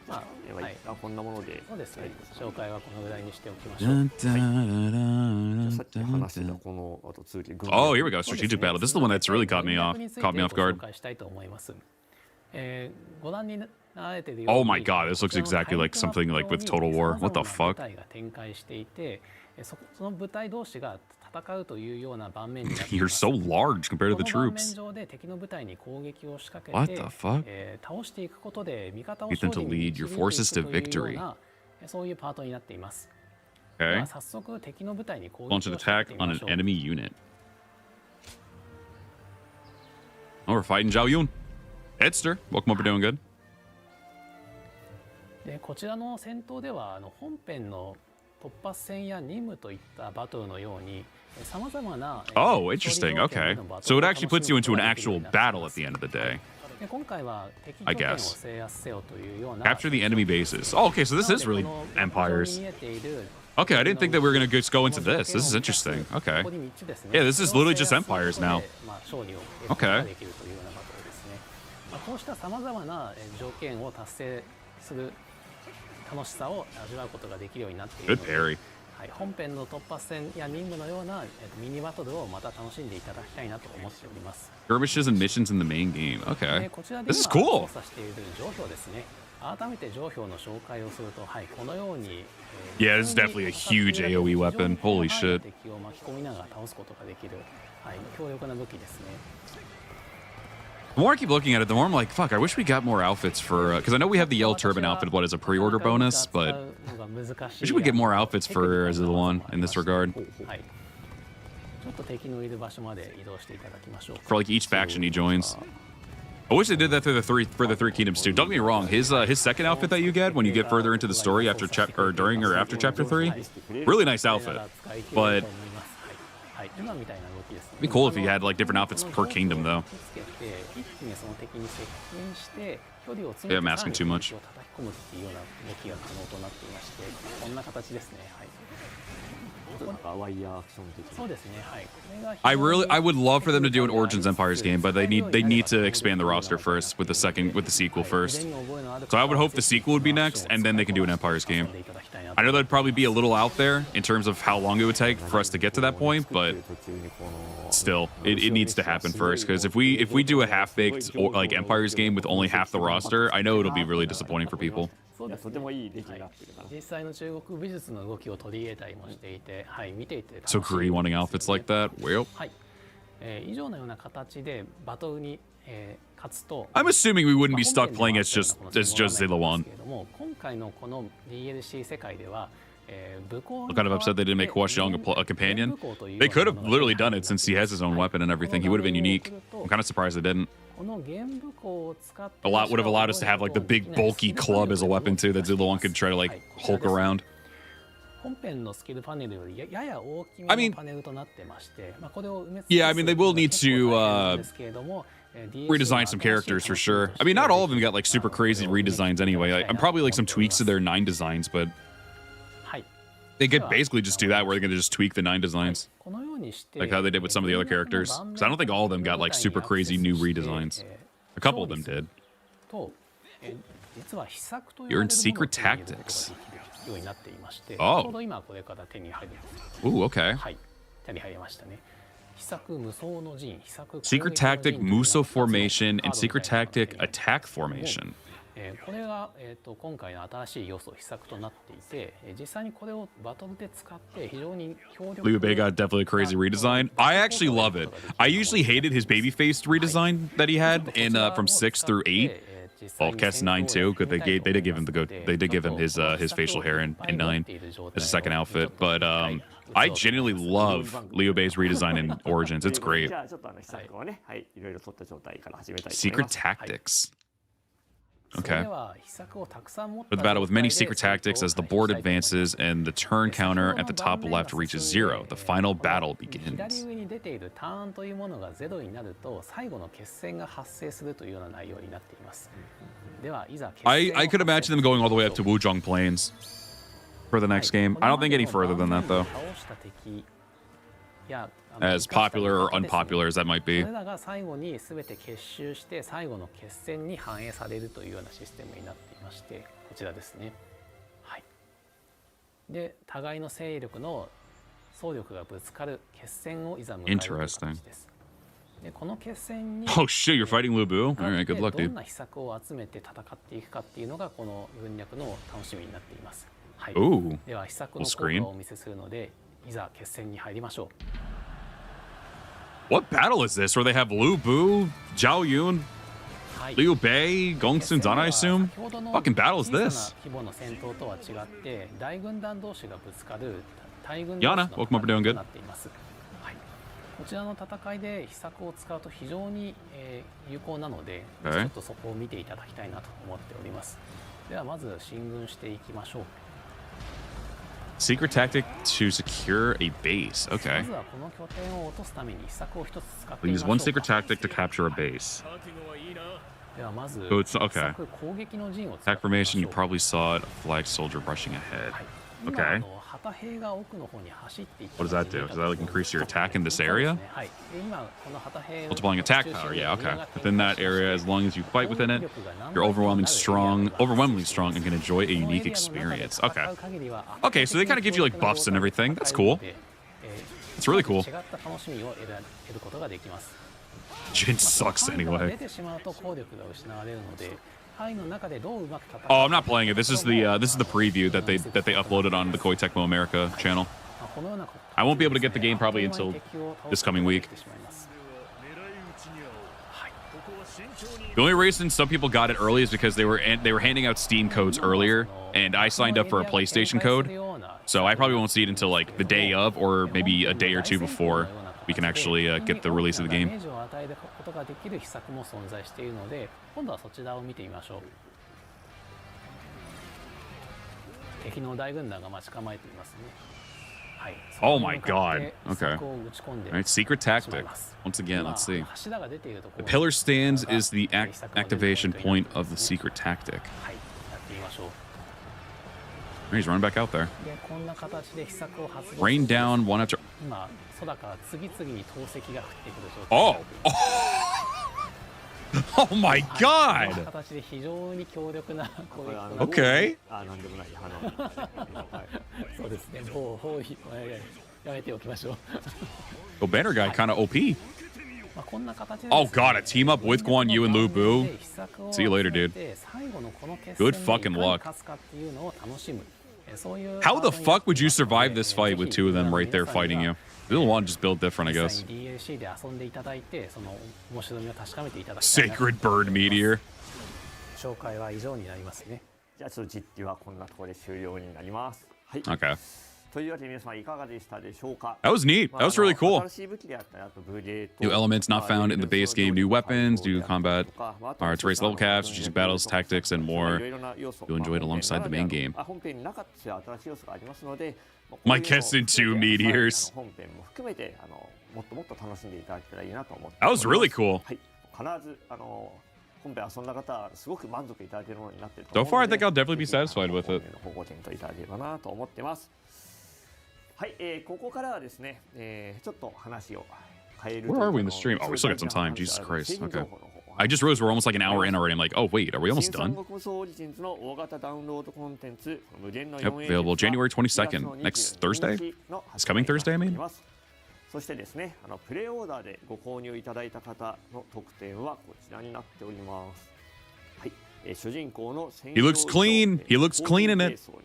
S3: まあ
S4: はい
S3: こんなもので。
S4: そうですね。紹介はこのぐらいにしておきましょう。
S3: さっき話してたこのあと続き。
S1: Oh, here we go. Strategic battle. This is the one that's really caught me off guard.
S4: ご紹介したいと思います。ご覧になられているように
S1: Oh my god, this looks exactly like something like with Total War. What the
S4: 様々な
S1: fuck?
S4: 部隊が展開していて、その部隊同士が戦うというような盤面になってい
S1: You're
S4: ます。
S1: so large compared to the
S4: この盤面
S1: troops.
S4: 上で敵の部隊に攻撃を仕掛け
S1: What
S4: て
S1: the fuck?
S4: 倒していくことで味方を
S1: Get them
S4: 勝
S1: to
S4: 利に
S1: lead your
S4: 導いていく
S1: forces
S4: と
S1: to
S4: いうようなそういうパートになっています。で
S1: Okay.
S4: は早速敵の部隊に攻
S1: Launch
S4: 撃
S1: an
S4: を仕掛
S1: attack
S4: けてみ
S1: on
S4: ま
S1: an
S4: しょう。
S1: enemy unit. Oh, we're fighting Zhao Yun. Edster, welcome over, doing good.
S4: でこちらの戦闘では本編の突破戦や任務といったバトルのようにさまざまな
S1: Oh, interesting. Okay. So it actually puts you into an actual battle at the end of the day.
S4: で今回は敵拠
S1: I
S4: 点を
S1: guess.
S4: 制圧せよというような
S1: Capture the enemy bases. Oh, okay, so this is really empires. Okay, I didn't think that we were gonna just go into this. This is interesting. Okay. Yeah, this is literally just empires now. Okay.
S4: こうしたさまざまな条件を達成する楽しさを味わうことができるようになっている
S1: Good
S4: ので、
S1: parry.
S4: はい、本編の突破戦や任務のようなミニバトルをまた楽しんでいただきたいなと思っております。
S1: Skirmishes and missions in the main game. Okay.
S4: こちらで
S1: This is
S4: 今
S1: cool.
S4: 操作している定標ですね。改めて定標の紹介をすると、はい、このように、
S1: Yeah, this is definitely a huge AoE weapon. Holy shit.
S4: 敵を巻き込みながら倒すことができる、はい、強力な武器ですね。
S1: The more I keep looking at it, the more I'm like, fuck, I wish we got more outfits for... Because I know we have the Yell Turban outfit, what, as a pre-order bonus, but... I wish we get more outfits for as the one in this regard.
S4: はい、ちょっと敵のいる場所まで移動していただきましょう。
S1: For like each faction he joins. I wish they did that for the three kingdoms too. Don't get me wrong, his second outfit that you get when you get further into the story after or during or after chapter 3, really nice outfit. But it'd be cool if you had like different outfits per kingdom though. Yeah, I'm asking too much. I would love for them to do an Origins Empires game, but they need to expand the roster first with the sequel first. So I would hope the sequel would be next, and then they can do an Empires game. I know that'd probably be a little out there in terms of how long it would take for us to get to that point, but still, it needs to happen first. Because if we do a half-baked like Empires game with only half the roster, I know it'll be really disappointing for people.
S3: そうですね、とてもいい出来になってるな。
S4: 実際の中国美術の動きを取り入れたりもしていて、はい、見ていて楽しい
S1: So Karui wanting outfits like that? Well,
S4: はい、以上のような形でバトルに、勝つと
S1: I'm assuming we wouldn't be stuck playing as just Zillawan.
S4: 今回のこの DLC 世界では、I'm
S1: kind of upset they didn't make Huaxiong a companion. They could have literally done it since he has his own weapon and everything. He would have been unique. I'm kind of surprised they didn't. A lot would have allowed us to have like the big bulky club as a weapon too that Zillawan could try to like Hulk around. I mean, yeah, I mean they will need to redesign some characters for sure. I mean, not all of them got like super crazy redesigns anyway. I'm probably like some tweaks to their 9 designs, but they could basically just do that where they're going to just tweak the 9 designs. Like how they did with some of the other characters. Because I don't think all of them got like super crazy new redesigns. A couple of them did. You're in Secret Tactics. Oh. Ooh, okay. Secret Tactic Muso Formation and Secret Tactic Attack Formation.
S4: これが、今回の新しい要素秘策となっていて、実際にこれをバトルで使って非常に強力
S1: Liu Bei got definitely a crazy redesign. I actually love it. I usually hated his baby-faced redesign that he had in from 6 through 8. Well, Cast 9 too, because they did give him his facial hair in 9 as a second outfit. But I genuinely love Liu Bei's redesign in Origins. It's great. Secret Tactics. Okay. For the battle with many secret tactics as the board advances and the turn counter at the top left reaches 0, the final battle begins. I could imagine them going all the way up to Wuzhong Plains for the next game. I don't think any further than that though. As popular or unpopular as that might be.
S4: これらが最後に全て結集して最後の決戦に反映されるというようなシステムになっていまして、こちらですね。はい。で、互いの勢力の総力がぶつかる決戦をいざ迎えるという形です。で、この決戦に
S1: Oh shit, you're fighting Lu Bu? Alright, good luck,
S4: ど
S1: dude.
S4: んな秘策を集めて戦っていくかっていうのがこの軍略の楽しみになっています。はい。では秘策の効果をお見せするので、いざ決戦に入りましょう。
S1: What battle is this? Where they have Lu Bu, Zhao Yun, Liu Bei, Gong Sun Zan, I assume? What fucking battle is this? Yana, welcome over, doing good.
S4: こちらの戦いで秘策を使うと非常に有効なので、ちょっとそこを見ていただきたいなと思っております。ではまず進軍していきましょう。
S1: Secret tactic to secure a base. Okay.
S4: We
S1: use one secret tactic to capture a base.
S4: ではまず
S1: So it's okay.
S4: 攻撃の陣を
S1: Attack formation, you probably saw it. A flag soldier rushing ahead. Okay. What does that do? Does that like increase your attack in this area? Multiplying attack power, yeah, okay. Within that area, as long as you fight within it, you're overwhelmingly strong and can enjoy a unique experience. Okay. Okay, so they kind of give you like buffs and everything. That's cool. It's really cool. Jin sucks anyway. Oh, I'm not playing it. This is the preview that they uploaded on the Koei Tecmo America channel. I won't be able to get the game probably until this coming week. The only reason some people got it early is because they were handing out Steam codes earlier, and I signed up for a PlayStation code, so I probably won't see it until like the day of or maybe a day or two before we can actually get the release of the game. Oh my god. Okay. All right, secret tactic. Once again, let's see. The pillar stands is the activation point of the secret tactic. He's running back out there. Rain down one after. Oh! Oh my god! Okay. Oh, Banner guy kind of OP. Oh god, a team up with Guan Yu and Lu Bu. See you later, dude. Good fucking luck. How the fuck would you survive this fight with two of them right there fighting you? The other one just built different, I guess. Sacred bird meteor. Okay. That was neat. That was really cool. New elements not found in the base game, new weapons, new combat, to raise level caps, strategic battles, tactics, and more. You'll enjoy it alongside the main game. My guess in 2 meteors. That was really cool. So far, I think I'll definitely be satisfied with it. Where are we in the stream? Oh, we still got some time. Jesus Christ. Okay. I just realized we're almost like an hour in already. I'm like, oh, wait, are we almost done? Yep, available January 22nd. Next Thursday? This coming Thursday, I mean?
S3: そしてですね、プレオーダーでご購入いただいた方の特典はこちらになっております。はい、主人公の専用
S1: He looks clean. He looks clean in it.
S3: こ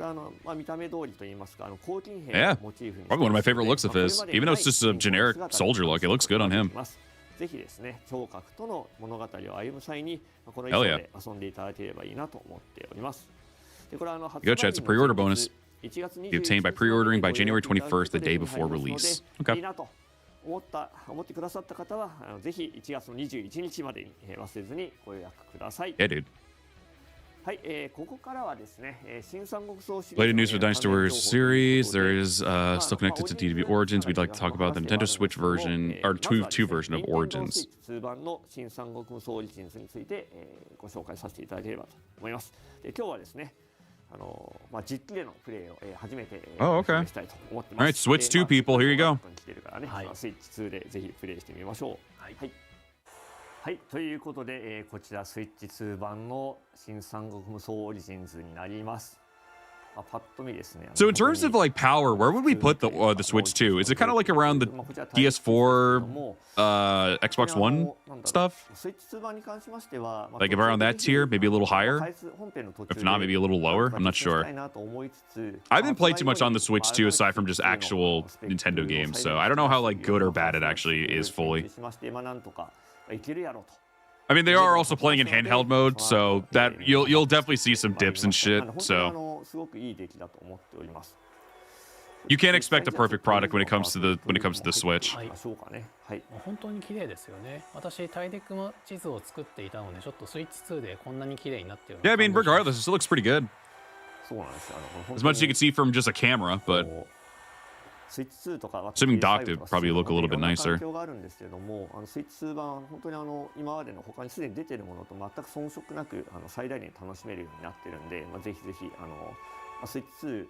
S3: れは見た目通りと言いますか、抗菌兵をモチーフに
S1: Probably one of my favorite looks of his. Even though it's just a generic soldier look, it looks good on him.
S3: ぜひですね、聴覚との物語を歩む際にこの衣装で遊んでいただければいいなと思っております。でこれ発売
S1: Go chat, it's a pre-order bonus. Be obtained by pre-ordering by January 21st, the day before release. Okay.
S3: 思ってくださった方はぜひ1月の21日までに忘れずにご予約ください。
S1: Yeah, dude.
S3: はい、ここからはですね、新三国総シリーズ
S1: Latest news for Dynasty Warriors series. There is still connected to DDB Origins. We'd like to talk about the Nintendo Switch version, or two version of Origins.
S3: 通版の新三国総リジンズについてご紹介させていただければと思います。で今日はですね。実機でのプレイを初めてしたいと思ってます。
S1: All right, Switch 2 people, here you go.
S3: スイッチ2でぜひプレイしてみましょう。はい。はい、ということで、こちらスイッチ2版の新三国無双オリジンズになります。パッと見ですね。
S1: So in terms of like power, where would we put the Switch 2? Is it kind of like around the PS4, Xbox One stuff? Like around that tier, maybe a little higher? If not, maybe a little lower? I'm not sure. I haven't played too much on the Switch 2 aside from just actual Nintendo games, so I don't know how like good or bad it actually is fully. I mean, they are also playing in handheld mode, so that you'll definitely see some dips and shit. So you can't expect a perfect product when it comes to the Switch.
S4: 本当に綺麗ですよね。私大陸の地図を作っていたので、ちょっとスイッチ2でこんなに綺麗になってる。
S1: Yeah, I mean, regardless, it still looks pretty good. As much as you can see from just a camera, but
S3: スイッチ2とか
S1: Assuming docked,
S3: と
S1: it'd
S3: か
S1: probably look a little bit
S3: いろんな
S1: nicer.
S3: 環境があるんですけども、スイッチ2版は本当に今までの他にすでに出てるものと全く遜色なく最大限楽しめるようになってるんで、ぜひぜひスイッチ2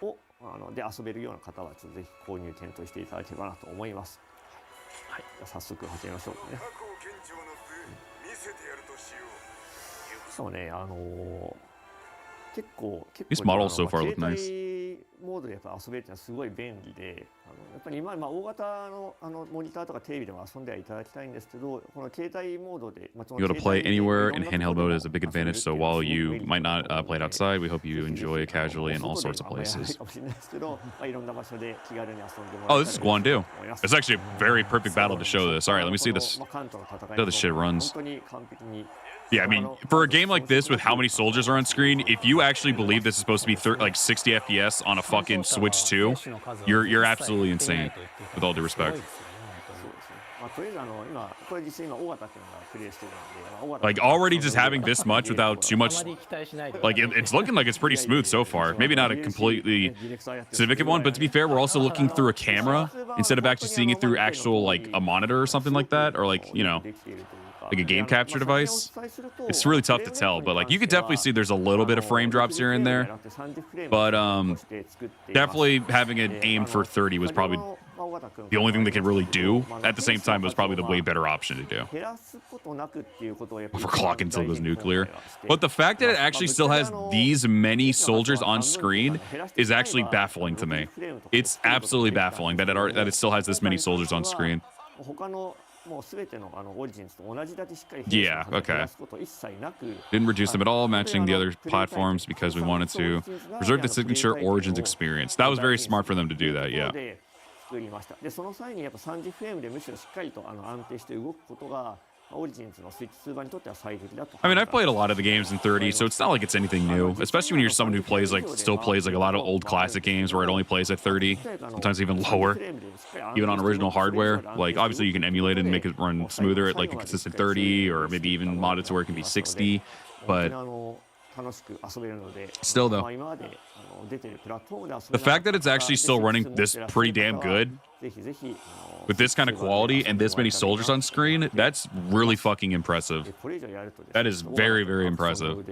S3: をで遊べるような方はちょっとぜひ購入検討していただければなと思います。はい、じゃあ早速始めましょうかね。しかもね、結構
S1: These models so far look nice.
S3: 携帯モードでやっぱ遊べるってのはすごい便利で、やっぱり今、大型のモニターとかテレビでも遊んではいただきたいんですけど、この携帯モードで、
S1: Be able to play anywhere in handheld mode is a big advantage. So while you might not play it outside, we hope you enjoy it casually in all sorts of places. Oh, this is Guandu. It's actually a very perfect battle to show this. All right, let me see this. How this shit runs. Yeah, I mean, for a game like this with how many soldiers are on screen, if you actually believe this is supposed to be like 60 FPS on a fucking Switch 2, you're absolutely insane. With all due respect. Like already just having this much without too much, like it's looking like it's pretty smooth so far. Maybe not a completely significant one, but to be fair, we're also looking through a camera instead of actually seeing it through actual like a monitor or something like that, or like, you know, like a game capture device. It's really tough to tell, but like you could definitely see there's a little bit of frame drops here and there, but definitely having it aimed for 30 was probably the only thing they could really do. At the same time, it was probably the way better option to do. Overclock until it goes nuclear. But the fact that it actually still has these many soldiers on screen is actually baffling to me. It's absolutely baffling that it still has this many soldiers on screen. Yeah, okay. Didn't reduce them at all, matching the other platforms because we wanted to preserve the signature Origins experience. That was very smart for them to do that, yeah. I mean, I've played a lot of the games in 30, so it's not like it's anything new, especially when you're someone who plays still plays like a lot of old classic games where it only plays at 30, sometimes even lower, even on original hardware. Like obviously you can emulate it and make it run smoother at like a consistent 30, or maybe even mod it to where it can be 60, but still though, the fact that it's actually still running this pretty damn good with this kind of quality and this many soldiers on screen, that's really fucking impressive. That is very, very impressive.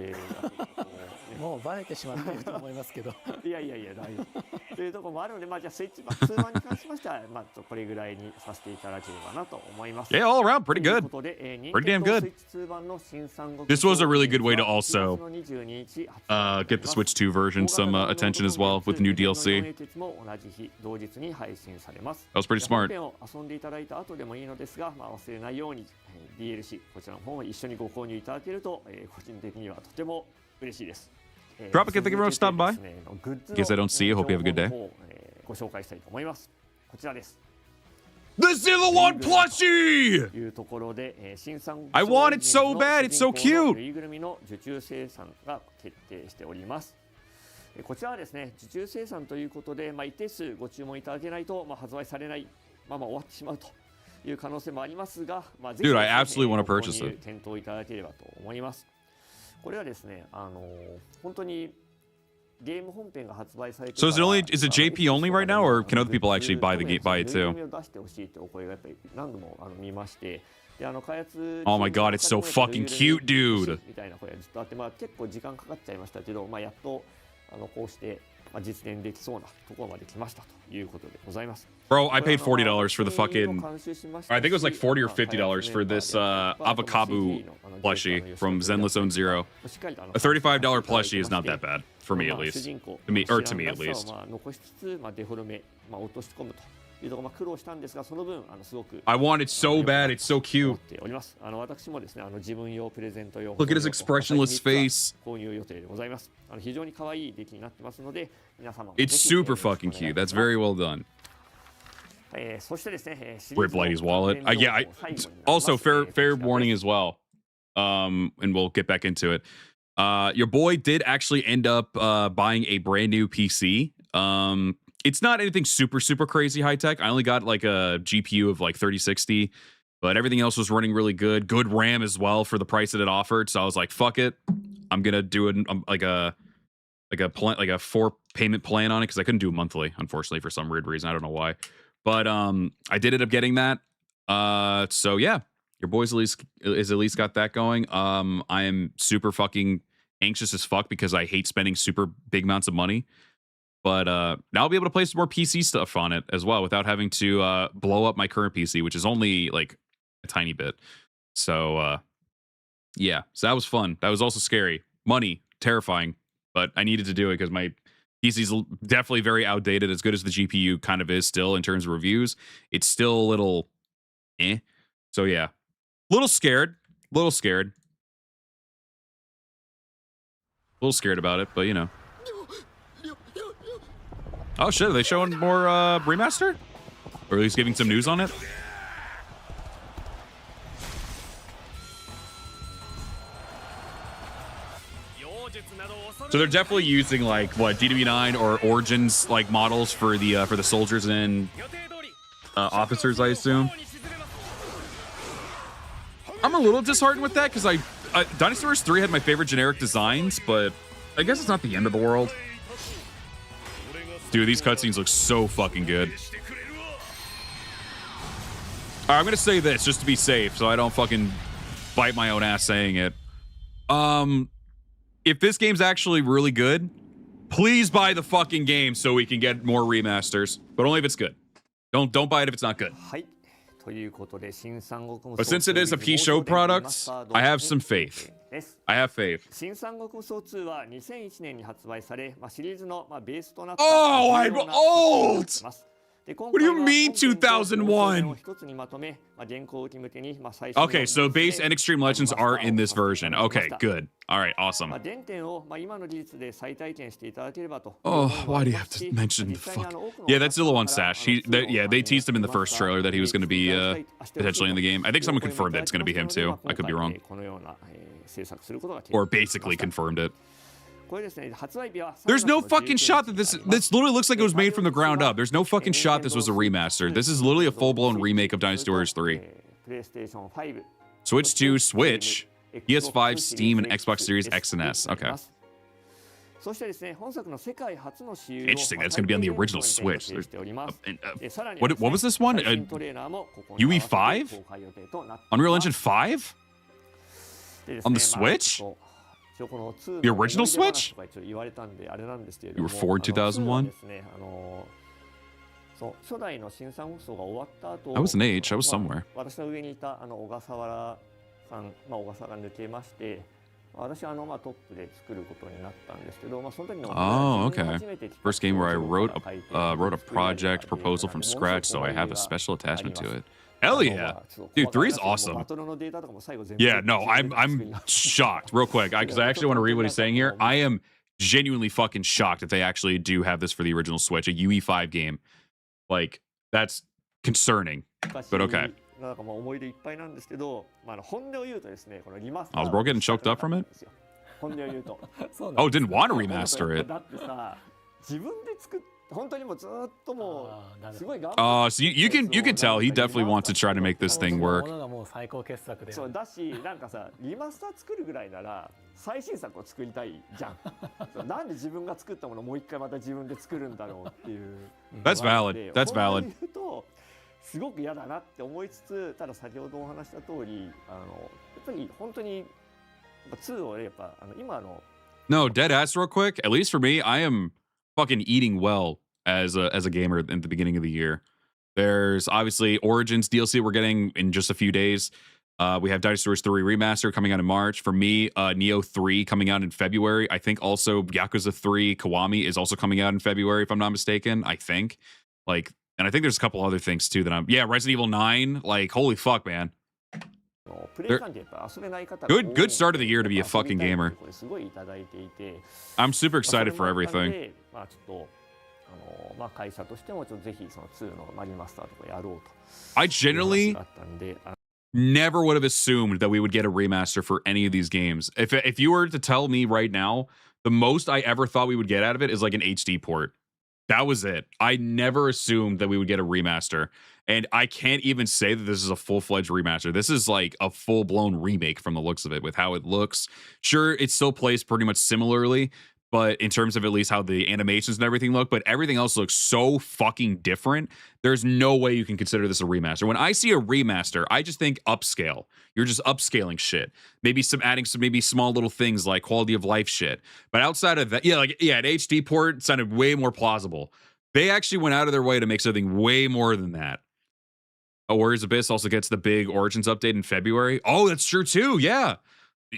S4: もうバレてしまっていると思いますけど。
S3: いやいやいや、大丈夫。というところもあるので、じゃあスイッチ版2版に関しましては、これぐらいにさせていただければなと思います。
S1: Yeah, all around pretty good. Pretty damn good. This was a really good way to also get the Switch 2 version some attention as well with the new DLC. That was pretty smart.
S3: 遊んでいただいた後でもいいのですが、忘れないように DLC こちらの方を一緒にご購入いただけると、個人的にはとても嬉しいです。
S1: Drop it, thank you very much for stopping by. Guess I don't see you. Hope you have a good day.
S3: ご紹介したいと思います。こちらです。
S1: This is the one plushie! I want it so bad, it's so cute!
S3: ぬいぐるみの受注生産が決定しております。こちらはですね、受注生産ということで、一定数ご注文いただけないと、発売されないまま終わってしまうという可能性もありますが、ぜひ
S1: Dude, I absolutely want to purchase it.
S3: 検討いただければと思います。これはですね、本当にゲーム本編が発売されて
S1: So is it JP only right now, or can other people actually buy it too? Oh my god, it's so fucking cute, dude.
S3: みたいな声がずっとあって、結構時間かかっちゃいましたけど、やっとこうして実現できそうなところまで来ましたということでございます。
S1: Bro, I paid $40 for the fucking... I think it was like $40 or $50 for this Avocado plushie from Zenless Zone Zero. A $35 plushie is not that bad, for me at least. To me at least. I want it so bad, it's so cute. Look at his expressionless face. It's super fucking cute. That's very well done. Rip Lighty's wallet. Also, fair warning as well. And we'll get back into it. Your boy did actually end up buying a brand new PC. It's not anything super crazy high tech. I only got like a GPU of like 3060, but everything else was running really good. Good RAM as well for the price that it offered. So I was like, fuck it. I'm gonna do it like a like a 4 payment plan on it because I couldn't do it monthly, unfortunately, for some weird reason. I don't know why, but I did end up getting that. So yeah, your boys at least got that going. I am super fucking anxious as fuck because I hate spending super big amounts of money. But now I'll be able to play some more PC stuff on it as well without having to blow up my current PC, which is only like a tiny bit. So yeah, so that was fun. That was also scary. Money, terrifying. But I needed to do it because my PC's definitely very outdated. As good as the GPU kind of is still in terms of reviews, it's still a little eh. So yeah, little scared about it, but you know. Oh shit, are they showing more remaster? Or at least giving some news on it? So they're definitely using like what DW9 or Origins like models for the soldiers and officers, I assume. I'm a little disheartened with that because Dynasty Warriors 3 had my favorite generic designs, but I guess it's not the end of the world. Dude, these cutscenes look so fucking good. All right, I'm gonna say this just to be safe, so I don't fucking bite my own ass saying it. If this game's actually really good, please buy the fucking game so we can get more remasters. But only if it's good. Don't buy it if it's not good. But since it is a P-Show product, I have some faith. I have faith. Oh, I'm old! What do you mean 2001? Okay, so base and Extreme Legends are in this version. Okay, good. All right, awesome. Oh, why do you have to mention the fuck? Yeah, that's Zilla1 Sash. Yeah, they teased him in the first trailer that he was going to be potentially in the game. I think someone confirmed that it's going to be him too. I could be wrong. Or basically confirmed it. There's no fucking shot that this literally looks like it was made from the ground up. There's no fucking shot this was a remaster. This is literally a full-blown remake of Dynasty Warriors 3. Switch to Switch, PS5, Steam, and Xbox Series X and S. Okay. Interesting. That's going to be on the original Switch. What was this one? UE5? Unreal Engine 5? On the Switch? The original Switch? You were 4 in 2001? I was an H. I was somewhere. Oh, okay. First game where I wrote a project proposal from scratch, so I have a special attachment to it. Hell yeah. Dude, 3 is awesome. Yeah, no, I'm shocked. Real quick, because I actually want to read what he's saying here. I am genuinely fucking shocked that they actually do have this for the original Switch, a UE5 game. Like, that's concerning, but okay. I was bro getting choked up from it? Oh, didn't want to remaster it. So you can tell he definitely wants to try to make this thing work. That's valid. That's valid. No, dead ass real quick. At least for me, I am fucking eating well as a gamer in the beginning of the year. There's obviously Origins DLC we're getting in just a few days. We have Dynasty Warriors 3 Remaster coming out in March. For me, Neo 3 coming out in February. I think also Yakuza 3 Kiwami is also coming out in February, if I'm not mistaken. I think. Like, and I think there's a couple other things too that Resident Evil 9. Like, holy fuck, man. Good start of the year to be a fucking gamer. I'm super excited for everything. I generally never would have assumed that we would get a remaster for any of these games. If you were to tell me right now, the most I ever thought we would get out of it is like an HD port. That was it. I never assumed that we would get a remaster. And I can't even say that this is a full-fledged remaster. This is like a full-blown remake from the looks of it with how it looks. Sure, it still plays pretty much similarly, but in terms of at least how the animations and everything look, but everything else looks so fucking different. There's no way you can consider this a remaster. When I see a remaster, I just think upscale. You're just upscaling shit. Maybe adding some maybe small little things like quality of life shit. But outside of that, an HD port sounded way more plausible. They actually went out of their way to make something way more than that. Warriors Abyss also gets the big Origins update in February. Oh, that's true too. Yeah.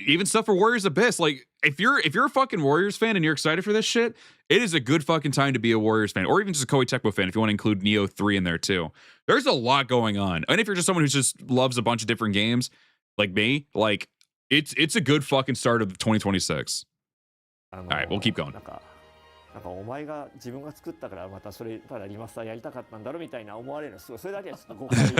S1: Even stuff for Warriors Abyss. Like, if you're a fucking Warriors fan and you're excited for this shit, it is a good fucking time to be a Warriors fan, or even just a Koei Tecmo fan if you want to include Neo 3 in there too. There's a lot going on. And if you're just someone who just loves a bunch of different games, like me, like it's a good fucking start of 2026. All right, we'll keep going.
S3: なんかお前が自分が作ったからまたそれただリマスターやりたかったんだろみたいな思われるのすごいそれだけはちょっと誤解受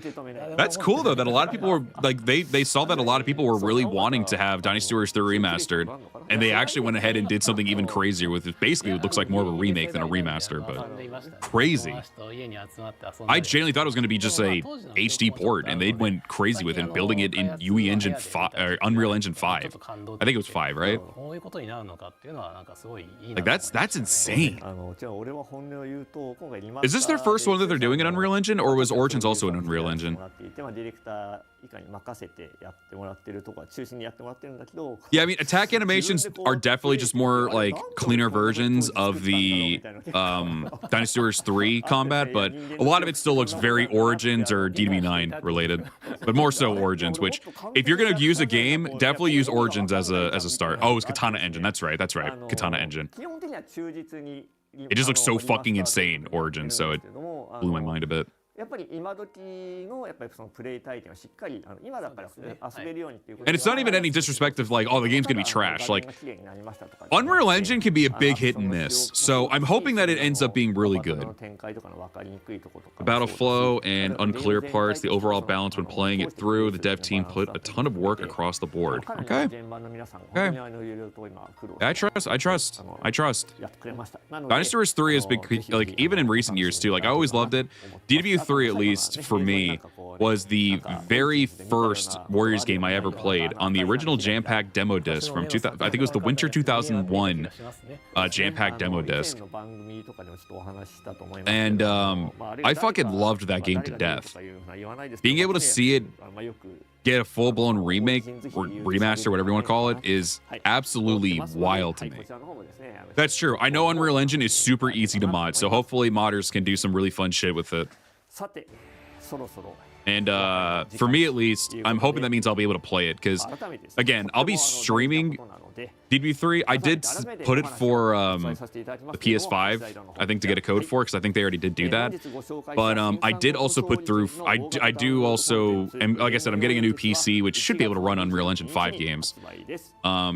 S3: け止めない。
S1: That's cool though that a lot of people were like they saw that a lot of people were really wanting to have Dynasty Warriors 3 remastered, and they actually went ahead and did something even crazier with it. Basically, it looks like more of a remake than a remaster, but crazy. I genuinely thought it was going to be just a HD port, and they went crazy with it, building it in UE Engine 5 or Unreal Engine 5. I think it was 5, right? Like that's insane. Is this their first one that they're doing in Unreal Engine, or was Origins also an Unreal Engine? Yeah, I mean, attack animations are definitely just more like cleaner versions of the Dynasty Warriors 3 combat, but a lot of it still looks very Origins or DDB9 related, but more so Origins. Which, if you're gonna use a game, definitely use Origins as a start. Oh, it's Katana Engine. That's right. Katana Engine. It just looks so fucking insane, Origins, so it blew my mind a bit.
S3: やっぱり今時のやっぱりそのプレイ体験をしっかり今だから遊べるようにっていうこと。
S1: And it's not even any disrespect of like, oh, the game's gonna be trash. Like, Unreal Engine can be a big hit and miss, so I'm hoping that it ends up being really good. The battle flow and unclear parts, the overall balance when playing it through, the dev team put a ton of work across the board. Okay. I trust. Dynasty Warriors 3 has been, like, even in recent years too, like, I always loved it. DW3, at least for me, was the very first Warriors game I ever played on the original Jam Pack demo disc from 2000. I think it was the winter 2001 Jam Pack demo disc. And I fucking loved that game to death. Being able to see it get a full-blown remake or remaster, whatever you want to call it, is absolutely wild to me. That's true. I know Unreal Engine is super easy to mod, so hopefully modders can do some really fun shit with it. And for me at least, I'm hoping that means I'll be able to play it, because again, I'll be streaming DB3. I did put it for the PS5, I think, to get a code for, because I think they already did do that. But I did also put through, I do also, and like I said, I'm getting a new PC, which should be able to run Unreal Engine 5 games.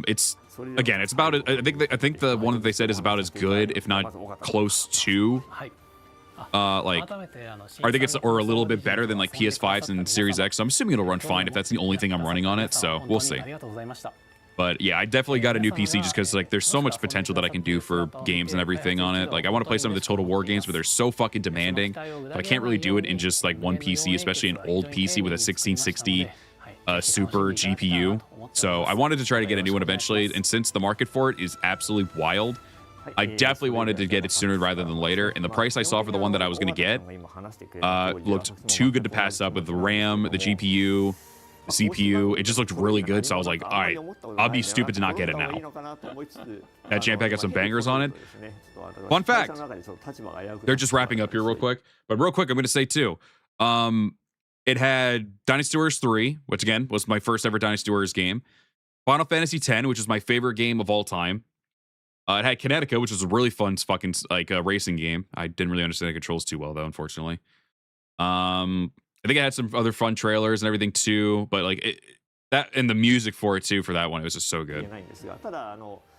S1: It's, again, it's about, I think the one that they said is about as good, if not close to, like, I think it's, or a little bit better than like PS5s and Series X. So I'm assuming it'll run fine if that's the only thing I'm running on it. So we'll see. But yeah, I definitely got a new PC just because like there's so much potential that I can do for games and everything on it. Like I want to play some of the Total War games, but they're so fucking demanding that I can't really do it in just like one PC, especially an old PC with a 1660 super GPU. So I wanted to try to get a new one eventually, and since the market for it is absolutely wild, I definitely wanted to get it sooner rather than later, and the price I saw for the one that I was going to get looked too good to pass up with the RAM, the GPU, the CPU. It just looked really good, so I was like, all right, I'll be stupid to not get it now. That Jam Pack got some bangers on it. Fun fact, they're just wrapping up here real quick, but real quick, I'm going to say too, it had Dynasty Warriors 3, which again was my first ever Dynasty Warriors game, Final Fantasy X, which is my favorite game of all time. It had Kinetica, which was a really fun fucking like racing game. I didn't really understand the controls too well though, unfortunately. I think it had some other fun trailers and everything too, but like that and the music for it too for that one, it was just so good.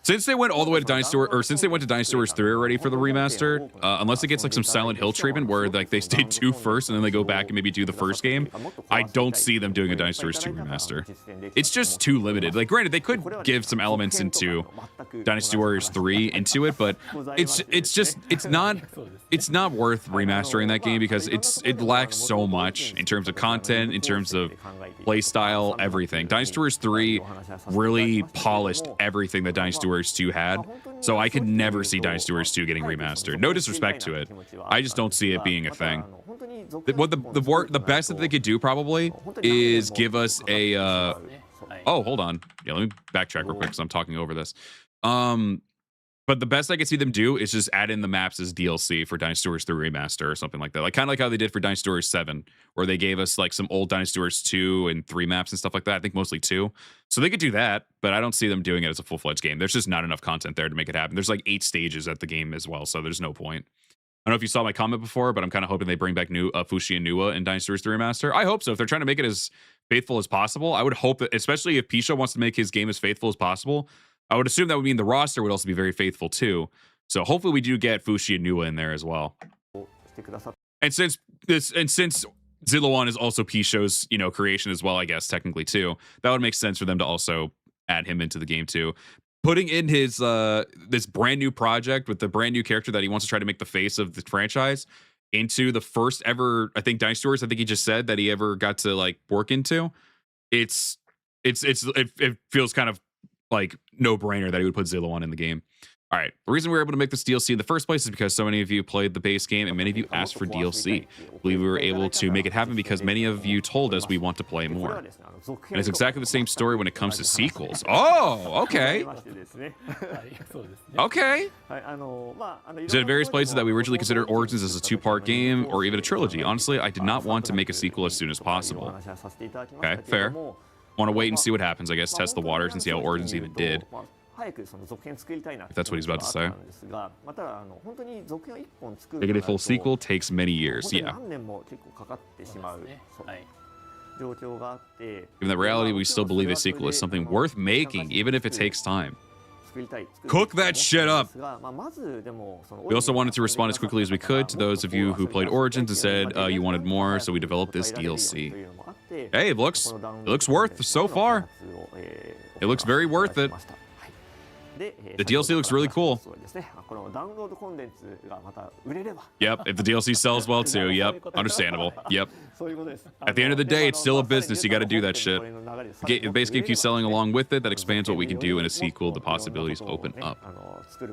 S1: Since they went all the way to Dynasty Warriors, or since they went to Dynasty Warriors 3 already for the remaster, unless it gets like some Silent Hill treatment where like they stay 2 first and then they go back and maybe do the first game, I don't see them doing a Dynasty Warriors 2 remaster. It's just too limited. Like granted, they could give some elements into Dynasty Warriors 3 into it, but it's not worth remastering that game because it lacks so much in terms of content, in terms of play style, everything. Dynasty Warriors 3 really polished everything that Dynasty Warriors 2 had. So I could never see Dynasty Warriors 2 getting remastered. No disrespect to it. I just don't see it being a thing. What the best that they could do probably is give us a oh, hold on. Yeah, let me backtrack real quick because I'm talking over this. But the best I could see them do is just add in the maps as DLC for Dynasty Warriors 3 Remaster or something like that. Like kind of like how they did for Dynasty Warriors 7, where they gave us like some old Dynasty Warriors 2 and 3 maps and stuff like that. I think mostly 2. So they could do that, but I don't see them doing it as a full-fledged game. There's just not enough content there to make it happen. There's like 8 stages at the game as well, so there's no point. I don't know if you saw my comment before, but I'm kind of hoping they bring back Fushi and Nua in Dynasty Warriors 3 Remaster. I hope so. If they're trying to make it as faithful as possible, I would hope that, especially if Pisha wants to make his game as faithful as possible, I would assume that would mean the roster would also be very faithful too. So hopefully we do get Fushi and Nua in there as well. And since Zillawan is also Pisho's, creation as well, I guess technically too, that would make sense for them to also add him into the game too. Putting in his this brand new project with the brand new character that he wants to try to make the face of the franchise into the first ever, I think, Dynasty Warriors, I think he just said that he ever got to like work into. It feels kind of like no brainer that he would put Zillawan in the game. All right, the reason we were able to make this DLC in the first place is because so many of you played the base game and many of you asked for DLC. I believe we were able to make it happen because many of you told us we want to play more. And it's exactly the same story when it comes to sequels. Oh, okay. Okay. You said at various places that we originally considered Origins as a 2-part game or even a trilogy. Honestly, I did not want to make a sequel as soon as possible. Okay, fair. Want to wait and see what happens, I guess, test the waters and see how Origins even did. If that's what he's about to say. Making a full sequel takes many years, yeah. Given that reality, we still believe a sequel is something worth making, even if it takes time. Cook that shit up! We also wanted to respond as quickly as we could to those of you who played Origins and said you wanted more, so we developed this DLC. Hey, it looks worth so far. It looks very worth it. The DLC looks really cool. Yep, if the DLC sells well too, yep, understandable, yep. At the end of the day, it's still a business, you gotta do that shit. If the base game keeps selling along with it, that expands what we can do in a sequel, the possibilities open up.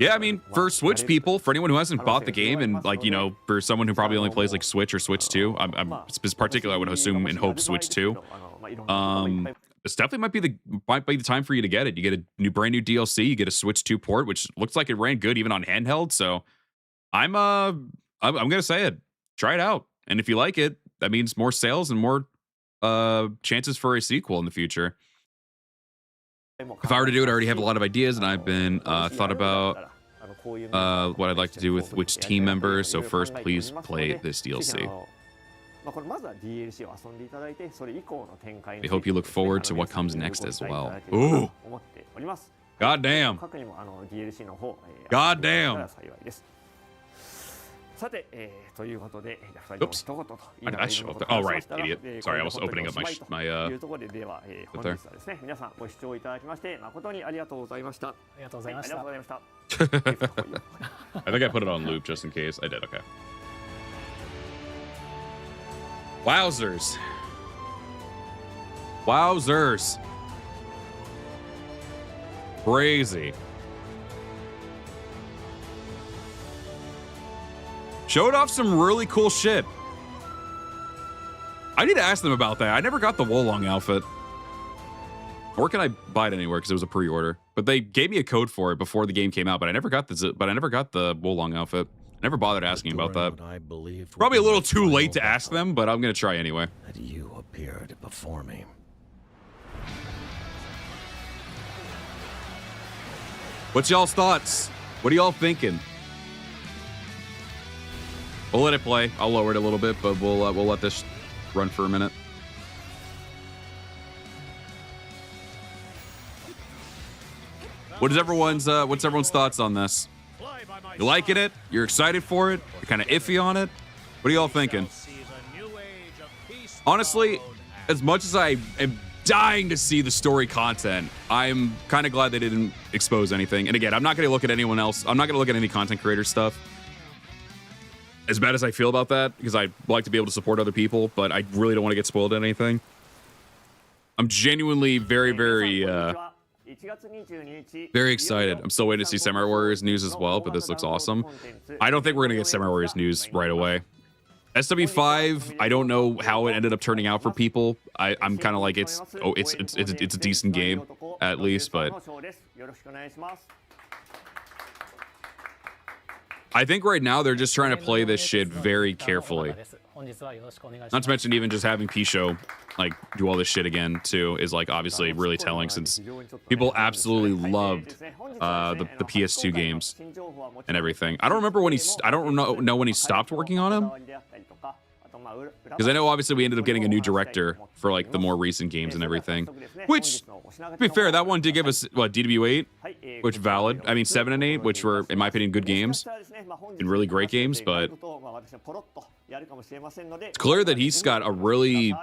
S1: Yeah, I mean, for Switch people, for anyone who hasn't bought the game, and like, for someone who probably only plays like Switch or Switch 2, I'm particular, I would assume and hope Switch 2. This definitely might be the time for you to get it. You get a brand new DLC. You get a Switch 2 port, which looks like it ran good even on handheld. So I'm gonna say it. Try it out, and if you like it, that means more sales and more chances for a sequel in the future. If I were to do it, I already have a lot of ideas, and I've been thought about what I'd like to do with which team members. So first, please play this DLC. We hope you look forward to what comes next as well. Ooh. God damn. God damn. Oops. I should open. Oh, right, idiot. Sorry, I was opening up my there. I think I put it on loop just in case. I did, okay. Wowzers. Wowzers. Crazy. Showed off some really cool shit. I need to ask them about that. I never got the Wolong outfit. Or can I buy it anywhere because it was a pre-order? But they gave me a code for it before the game came out, but I never got the Wolong outfit. Never bothered asking about that. Probably a little too late to ask them, but I'm gonna try anyway.
S2: That you appeared before me.
S1: What's y'all's thoughts? What are y'all thinking? We'll let it play. I'll lower it a little bit, but we'll let this run for a minute. What's everyone's thoughts on this? You liking it? You're excited for it? You're kind of iffy on it? What are y'all thinking? Honestly, as much as I am dying to see the story content, I'm kind of glad they didn't expose anything. And again, I'm not going to look at anyone else. I'm not going to look at any content creator stuff. As bad as I feel about that, because I like to be able to support other people, but I really don't want to get spoiled at anything. I'm genuinely very excited. I'm still waiting to see Samurai Warriors news as well, but this looks awesome. I don't think we're gonna get Samurai Warriors news right away. SW5, I don't know how it ended up turning out for people. I'm kind of like it's a decent game at least, but I think right now they're just trying to play this shit very carefully. Not to mention even just having Pisho like do all this shit again too is like obviously really telling, since people absolutely loved the PS2 games and everything. I don't remember when I don't know when he stopped working on them, because I know obviously we ended up getting a new director for like the more recent games and everything, which to be fair, that one did give us what, DW8, which valid. I mean 7 and 8, which were in my opinion good games and really great games, but it's clear that he's got a really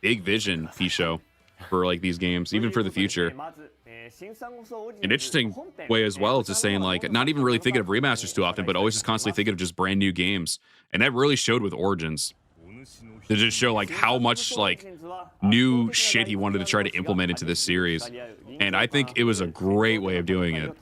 S1: big vision, Pisho, for like these games, even for the future. An interesting way as well is just saying like not even really thinking of remasters too often, but always just constantly thinking of just brand new games, and that really showed with Origins. To just show like how much like new shit he wanted to try to implement into this series, and I think it was a great way of doing it.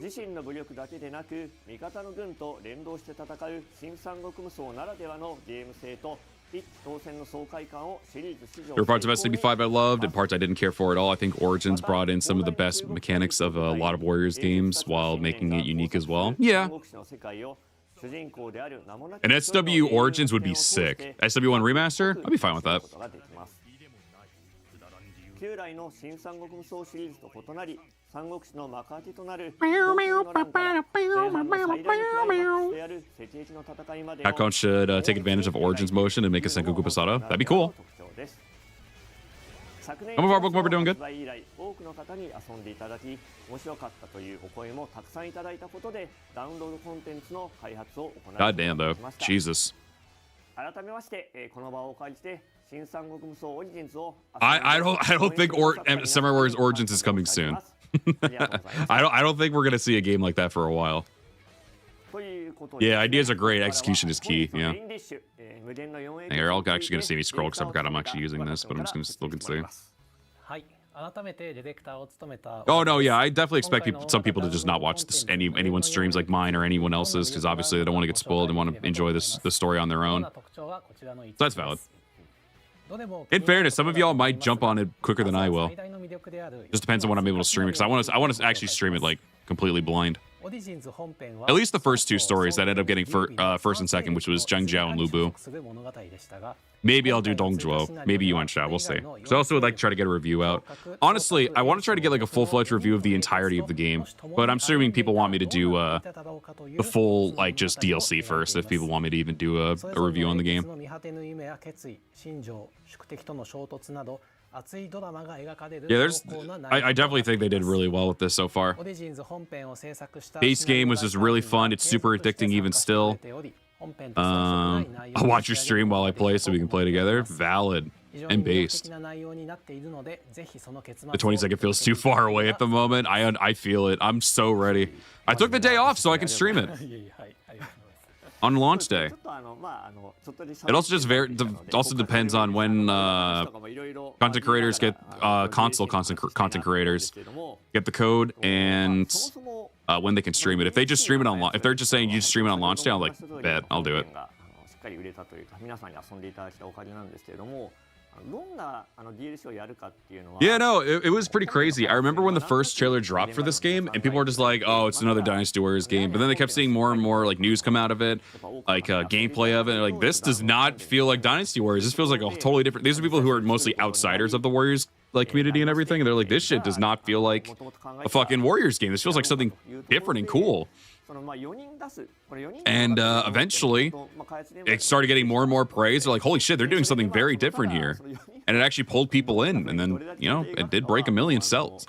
S3: 自身の武力だけでなく味方の軍と連動して戦う新三国無双ならではのゲーム性と一気当選の爽快感をシリーズ史上
S1: There were parts of SCP-5 I loved and parts I didn't care for at all. I think Origins brought in some of the best mechanics of a lot of Warriors games while making it unique as well. Yeah. And SW Origins would be sick. SW1 Remaster? I'd be fine with that.
S3: 旧来の新三国無双シリーズと異なり三国志の幕開けとなる前半の最大のクライマックスである赤壁の戦いまで
S1: Capcom should take advantage of Origins motion and make a Sengoku Basara. That'd be cool. Some of our book are doing good.
S3: 多くの方に遊んでいただき面白かったというお声もたくさんいただいたことでダウンロードコンテンツの開発を行い
S1: God damn though. Jesus.
S3: 改めましてこの場をお借りして新三国無双オリジンズを
S1: I don't think Samurai Warriors Origins is coming soon. I don't think we're gonna see a game like that for a while. Yeah, ideas are great. Execution is key. Yeah. You're all actually gonna see me scroll because I forgot I'm actually using this, but I'm just gonna look and see. Oh no, yeah, I definitely expect some people to just not watch anyone's streams like mine or anyone else's, because obviously they don't want to get spoiled and want to enjoy the story on their own. So that's valid. In fairness, some of y'all might jump on it quicker than I will. Just depends on when I'm able to stream it, because I want to actually stream it like completely blind. At least the first two stories that ended up getting first and second, which was Zhengzhou and Lubu. Maybe I'll do Dongzhuo. Maybe Yuan Sha. We'll see. So I also would like to try to get a review out. Honestly, I want to try to get like a full-fledged review of the entirety of the game, but I'm assuming people want me to do the full like just DLC first. If people want me to even do a review on the game. Yeah, I definitely think they did really well with this so far. Base game was just really fun. It's super addicting even still. I'll watch your stream while I play so we can play together. Valid and based. The 20-second feels too far away at the moment. I feel it. I'm so ready. I took the day off so I can stream it. On launch day. It also just also depends on when content creators get console content creators get the code and when they can stream it. If they just stream it on if they're just saying you just stream it on launch day, I'm like, bet, I'll do it. Yeah, no, it was pretty crazy. I remember when the first trailer dropped for this game, and people were just like, oh, it's another Dynasty Warriors game. But then they kept seeing more and more like news come out of it, like gameplay of it. And like, this does not feel like Dynasty Warriors. This feels like a totally different. These are people who are mostly outsiders of the Warriors like community and everything. And they're like, this shit does not feel like a fucking Warriors game. This feels like something different and cool. And eventually, it started getting more and more praise. They're like, holy shit, they're doing something very different here. And it actually pulled people in. And then, you know, it did break 1 million sales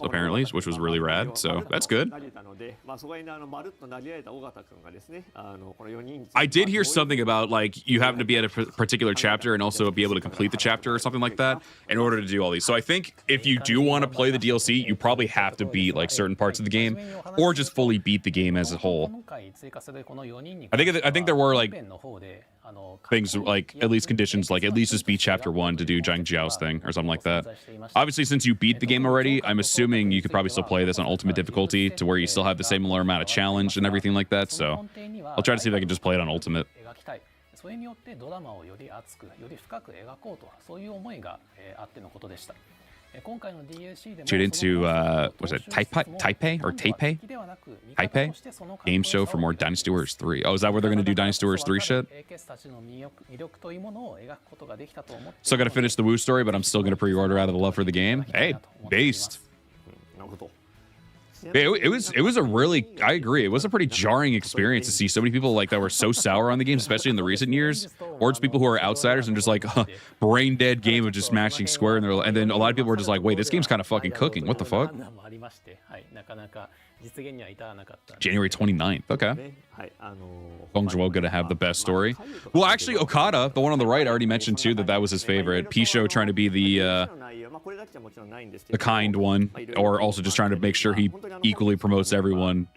S1: apparently, which was really rad. So that's good. I did hear something about, like, you have to be at a particular chapter and also be able to complete the chapter or something like that in order to do all these. So I think if you do want to play the DLC, you probably have to beat, like, certain parts of the game or just fully beat the game as a whole. I think there were, like, things like at least conditions like at least just beat chapter 1 to do Zhang Jiao's thing or something like that. Obviously, since you beat the game already, I'm assuming you could probably still play this on ultimate difficulty to where you still have the same amount of challenge and everything like that. So I'll try to see if I can just play it on ultimate.
S4: それによってドラマをより熱くより深く描こうとそういう思いがあってのことでした。今回の DLC でも
S1: Tune into was it Taipei or Taipei game show for more Dynasty Warriors 3. Oh, is that where they're gonna do Dynasty Warriors 3 shit? Still gotta finish the Wu story, but I'm still gonna pre-order out of the love for the game. Hey, based. It was a really, I agree, it was a pretty jarring experience to see so many people like that were so sour on the game, especially in the recent years, or just people who are outsiders and just like brain dead game of just smashing square, and then a lot of people were just like, wait, this game's kind of fucking cooking, what the fuck? January 29th, okay. Gongzhuo gonna have the best story. Well, actually, Okada, the one on the right, I already mentioned too that was his favorite. Pisho trying to be the kind one, or also just trying to make sure he equally promotes everyone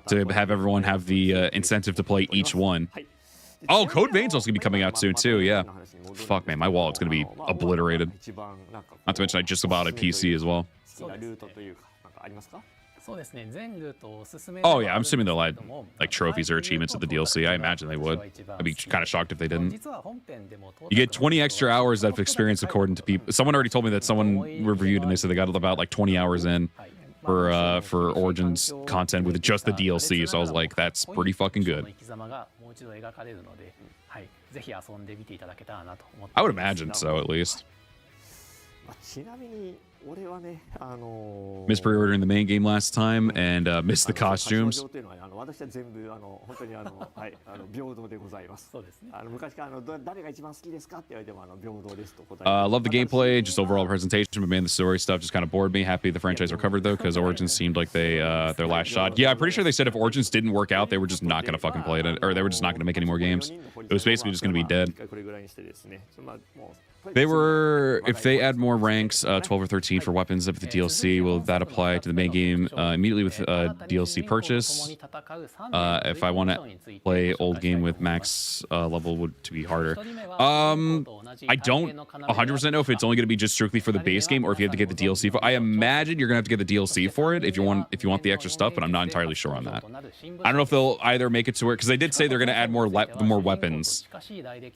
S1: to have everyone have the incentive to play each one. Oh, Code Vein's also gonna be coming out soon too. Yeah. Fuck, man, my wallet's gonna be obliterated. Not to mention I just bought a PC as well. Oh yeah, I'm assuming they'll add like trophies or achievements to the DLC. I imagine they would. I'd be kind of shocked if they didn't. You get 20 extra hours of experience according to people. Someone already told me that someone reviewed and they said they got about like 20 hours in for Origins content with just the DLC. So I was like, that's pretty fucking good. I would imagine so, at least. Missed pre-ordering the main game last time and missed the costumes. Love the gameplay, just overall presentation, but man, the story stuff just kind of bored me. Happy the franchise recovered though, because Origins seemed like they their last shot. Yeah, I'm pretty sure they said if Origins didn't work out, they were just not gonna fucking play it, or they were just not gonna make any more games. It was basically just gonna be dead. They were, if they add more ranks, 12 or 13 for weapons of the DLC, will that apply to the main game immediately with DLC purchase? If I want to play old game with max level, would to be harder. I don't 100% know if it's only going to be just strictly for the base game or if you have to get the DLC for. I imagine you're going to have to get the DLC for it if you want the extra stuff, but I'm not entirely sure on that. I don't know if they'll either make it to where, because they did say they're going to add more weapons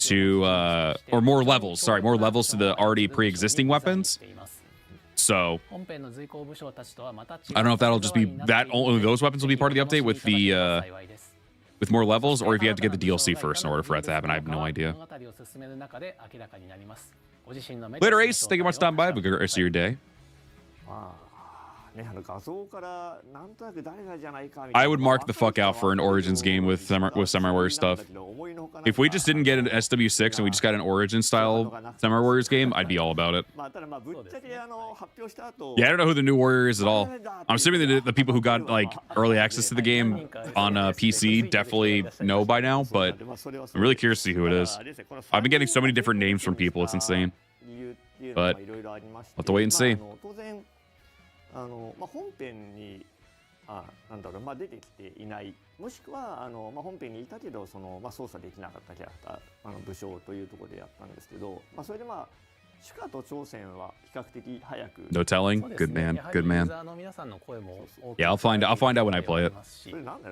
S1: to or more levels. Sorry, more levels to the already pre-existing weapons. So I don't know if that'll just be that only those weapons will be part of the update with the with more levels, or if you have to get the DLC first in order for that to happen. I have no idea. Later, Ace. Thank you much for stopping by. Have a good rest of your day. I would mark the fuck out for an Origins game with Samurai Warriors stuff. If we just didn't get an SW6 and we just got an Origin style Samurai Warriors game, I'd be all about it. Yeah, I don't know who the new Warrior is at all. I'm assuming the people who got like early access to the game on PC definitely know by now, but I'm really curious to see who it is. I've been getting so many different names from people, it's insane. But we'll have to wait and see.
S3: 本編になんだろう、出てきていないもしくは本編にいたけど操作できなかったキャラクター武将というところでやったんですけど、それでシュカと挑戦は比較的早く No telling. Good man. Good man. Yeah, I'll find out when I play it.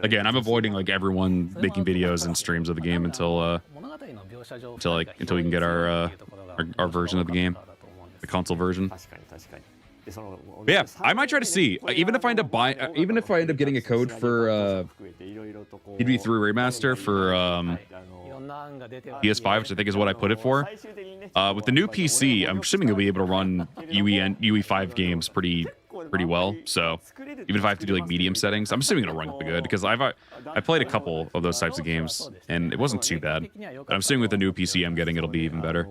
S3: Again, I'm avoiding like everyone making videos and streams of the game until we can get our version of the game, the console version. But yeah, I might try to see. Even if I end up getting a code for PB3 remaster for PS5, which I think is what I put it for. With the new PC, I'm assuming you'll be able to run UE5 games pretty well. So even if I have to do like medium settings, I'm assuming it'll run good because I played a couple of those types of games and it wasn't too bad. But I'm assuming with the new PC I'm getting, it'll be even better.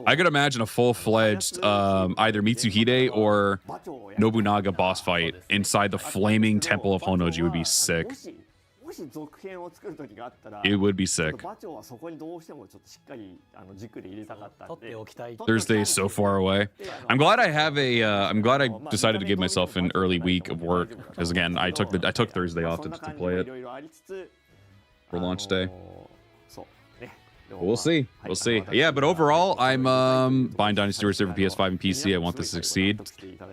S3: I could imagine a full-fledged either Mitsuhide or Nobunaga boss fight inside the flaming temple of Honnoji would be sick. It would be sick. Thursday is so far away. I'm glad I decided to give myself an early week of work because again, I took Thursday off to play it.
S1: for launch day.
S3: そうね。
S1: We'll see. We'll see. Yeah, but overall, I'm buying Dynasty Warriors for PS5 and PC. I want this to succeed.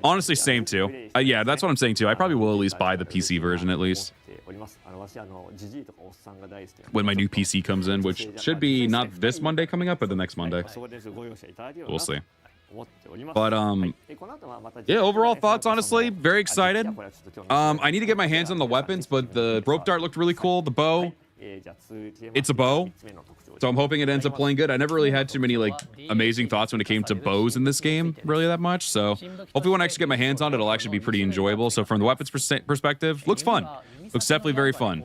S1: Honestly, same too. Yeah, that's what I'm saying too. I probably will at least buy the PC version at least when my new PC comes in, which should be not this Monday coming up, but the next Monday. We'll see. But yeah, overall thoughts, honestly, very excited. I need to get my hands on the weapons, but the rope dart looked really cool. The bow, it's a bow, so I'm hoping it ends up playing good. I never really had too many like amazing thoughts when it came to bows in this game, really that much. So hopefully when I actually get my hands on it, it'll actually be pretty enjoyable. So from the weapons perspective, looks fun. Looks definitely very fun.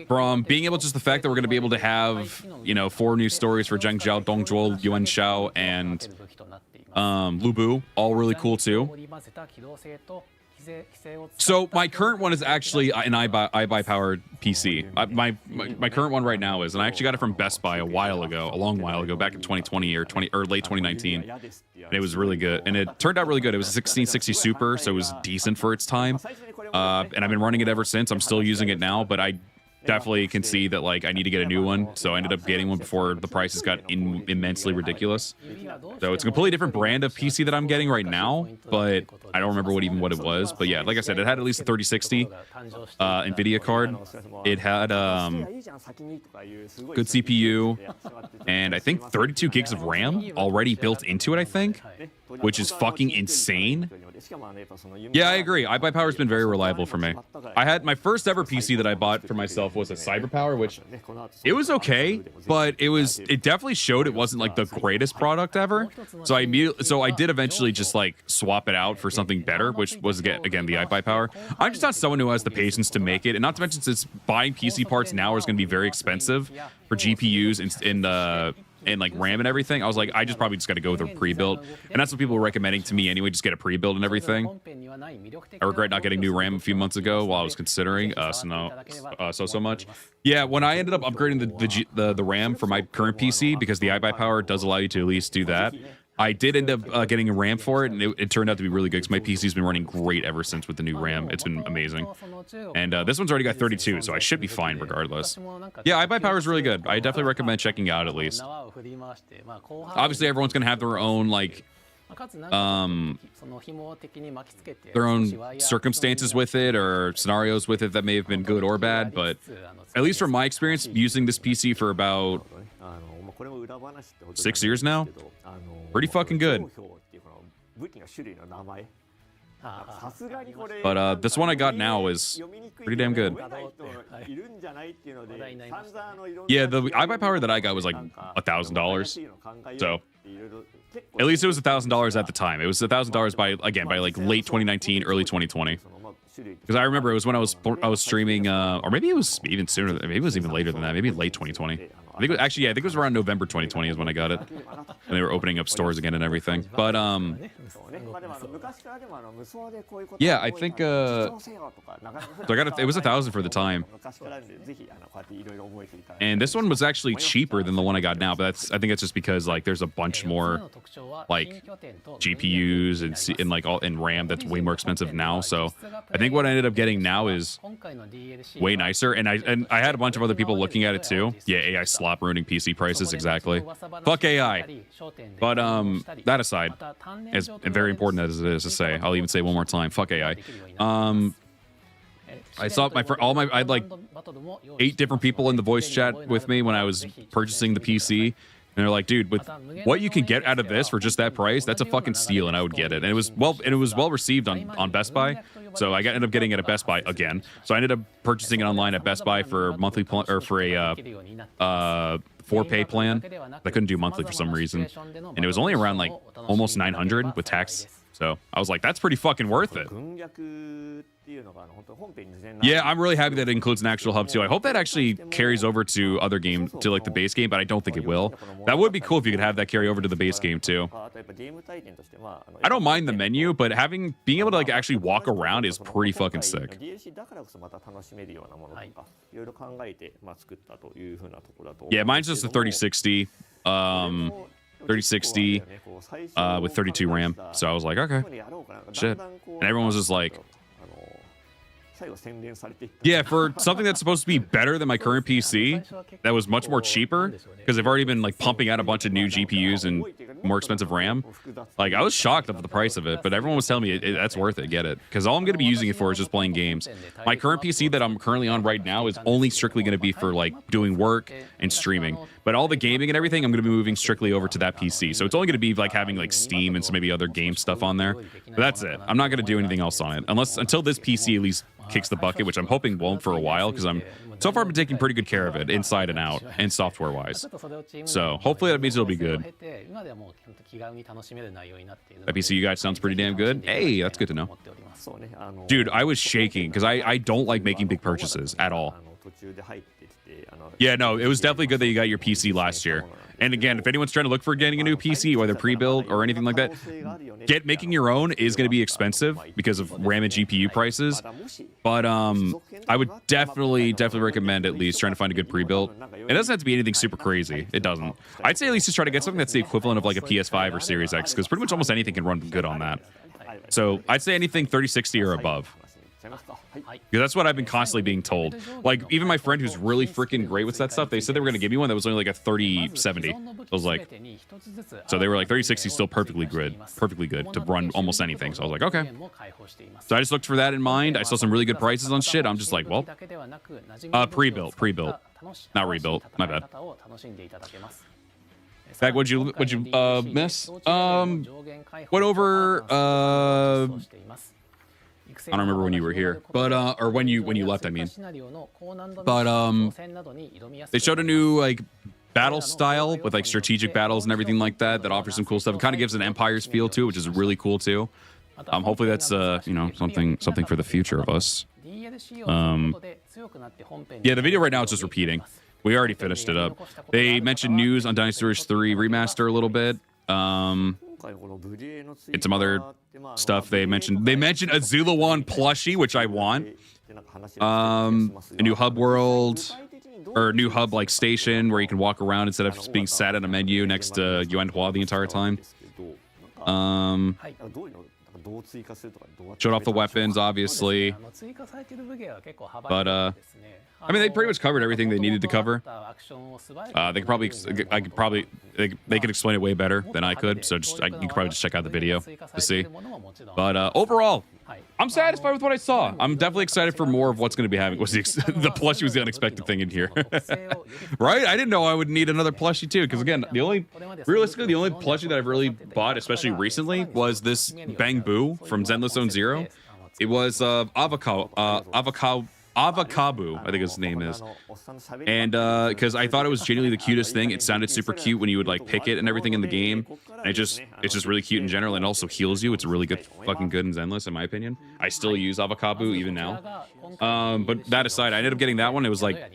S1: From being able, just the fact that we're going to be able to have, you know, 4 new stories for Zheng Zhao, Dong Zhuo, Yuan Shao, and Lu Bu, all really cool too. So my current one is actually an iBuy powered PC. My current one right now is, and I actually got it from Best Buy a long while ago, back in 2020 or late 2019. And it was really good, and it turned out really good. It was a 1660 Super, so it was decent for its time. And I've been running it ever since. I'm still using it now, but I definitely can see that like I need to get a new one, so I ended up getting one before the prices got immensely ridiculous. So it's a completely different brand of PC that I'm getting right now, but I don't remember what it was. But yeah, like I said, it had at least a 3060 Nvidia card. It had good CPU, and I think 32 gigs of RAM already built into it, I think, which is fucking insane. Yeah, I agree. iBuyPower's been very reliable for me. I had my first ever PC that I bought for myself was a CyberPower, which it was okay, but it definitely showed it wasn't like the greatest product ever. So I did eventually just like swap it out for something better, which was again the iBuyPower. I'm just not someone who has the patience to make it, and not to mention since buying PC parts now is going to be very expensive for GPUs and like RAM and everything. I was like, I probably just got to go with a pre-built, and that's what people were recommending to me anyway. Just get a pre-built and everything. I regret not getting new RAM a few months ago while I was considering. So much. Yeah, when I ended up upgrading the RAM for my current PC, because the iBuyPower does allow you to at least do that, I did end up getting a RAM for it, and it turned out to be really good because my PC's been running great ever since with the new RAM. It's been amazing. And this one's already got 32, so I should be fine regardless. Yeah, iBuyPower is really good. I definitely recommend checking out at least. Obviously, everyone's going to have their own, like, their own circumstances with it or scenarios with it that may have been good or bad, but at least from my experience using this PC for about 6 years now, pretty fucking good. But this one I got now is pretty damn good. Yeah, the iBuyPower that I got was like $1,000. So at least it was $1,000 at the time. It was $1,000 by like late 2019, early 2020. Because I remember it was when I was streaming, or maybe it was even sooner. Maybe it was even later than that. Maybe late 2020. I think it was around November 2020 is when I got it, and they were opening up stores again and everything. But yeah, I think so I got it was $1,000 for the time, and this one was actually cheaper than the one I got now. But I think it's just because like there's a bunch more like GPUs and RAM that's way more expensive now. So I think what I ended up getting now is way nicer, and I had a bunch of other people looking at it too. Yeah, AI slop ruining PC prices, exactly. Fuck AI. But that aside, as very important as it is to say, I'll even say one more time, fuck AI. I saw I had like 8 different people in the voice chat with me when I was purchasing the PC. And they're like, dude, with what you can get out of this for just that price, that's a fucking steal, and I would get it. And it was well received on Best Buy, so I ended up getting it at Best Buy again. So I ended up purchasing it online at Best Buy for monthly or for a 4-pay plan. I couldn't do monthly for some reason, and it was only around like almost 900 with tax. So I was like, that's pretty fucking worth it. Yeah, I'm really happy that it includes an actual hub too. I hope that actually carries over to other games, to like the base game, but I don't think it will. That would be cool if you could have that carry over to the base game too. I don't mind the menu, but being able to like actually walk around is pretty fucking sick. Yeah, mine's just a 3060. 3060 with 32 RAM. So I was like, okay, shit. And everyone was just like, Yeah, for something that's supposed to be better than my current PC, that was much more cheaper because they've already been like pumping out a bunch of new GPUs and more expensive RAM. Like I was shocked at the price of it, but everyone was telling me that's worth it. Get it, because all I'm going to be using it for is just playing games. My current PC that I'm currently on right now is only strictly going to be for like doing work and streaming. But all the gaming and everything, I'm going to be moving strictly over to that PC. So it's only going to be like having like Steam and some maybe other game stuff on there. But that's it. I'm not going to do anything else on it until this PC at least kicks the bucket, which I'm hoping won't for a while, because so far I've been taking pretty good care of it inside and out and software wise. So hopefully that means it'll be good. That PC you guys sounds pretty damn good. Hey, that's good to know. Dude, I was shaking because I don't like making big purchases at all. Yeah, no, it was definitely good that you got your PC last year. And again, if anyone's trying to look for getting a new PC, whether pre-built or anything like that, making your own is going to be expensive because of RAM and GPU prices. But I would definitely recommend at least trying to find a good pre-built. It doesn't have to be anything super crazy. It doesn't. I'd say at least just try to get something that's the equivalent of like a PS5 or Series X, because pretty much almost anything can run good on that. So I'd say anything 3060 or above. Yeah, that's what I've been constantly being told. Like, even my friend who's really freaking great with that stuff, they said they were going to give me one that was only like a 3070. I was like, so they were like 3060 is still perfectly good to run almost anything. So I was like, okay. So I just looked for that in mind. I saw some really good prices on shit. I'm just like, well, pre-built, not rebuilt. My bad. Back, what'd you miss? Went over I don't remember when you were here, but or when you left, I mean. But they showed a new like battle style with like strategic battles and everything like that offers some cool stuff. It kind of gives an Empire's feel to it, which is really cool too. Hopefully that's you know, something for the future of us. Yeah, the video right now is just repeating. We already finished it up. They mentioned news on Dynasty Warriors 3 remaster a little bit. And some other stuff they mentioned. They mentioned a Zulawan plushie, which I want. A new hub world, or a new hub like station where you can walk around instead of just being sat at a menu next to Yuan Hua the entire time. Showed off the weapons, obviously. But I mean, they pretty much covered everything they needed to cover. They could probably explain it way better than I could. So you could probably just check out the video to see. But overall, I'm satisfied with what I saw. I'm definitely excited for more of what's going to be happening. The plushie was the unexpected thing in here, right? I didn't know I would need another plushie too. Because again, realistically, the only plushie that I've really bought, especially recently, was this Bang Boo from Zenless Zone Zero. It was Avakabu, I think his name is. And because I thought it was genuinely the cutest thing. It sounded super cute when you would like pick it and everything in the game. And it's just really cute in general, and also heals you. It's really fucking good in Zenless, in my opinion. I still use Avakabu even now. But that aside, I ended up getting that one. It was like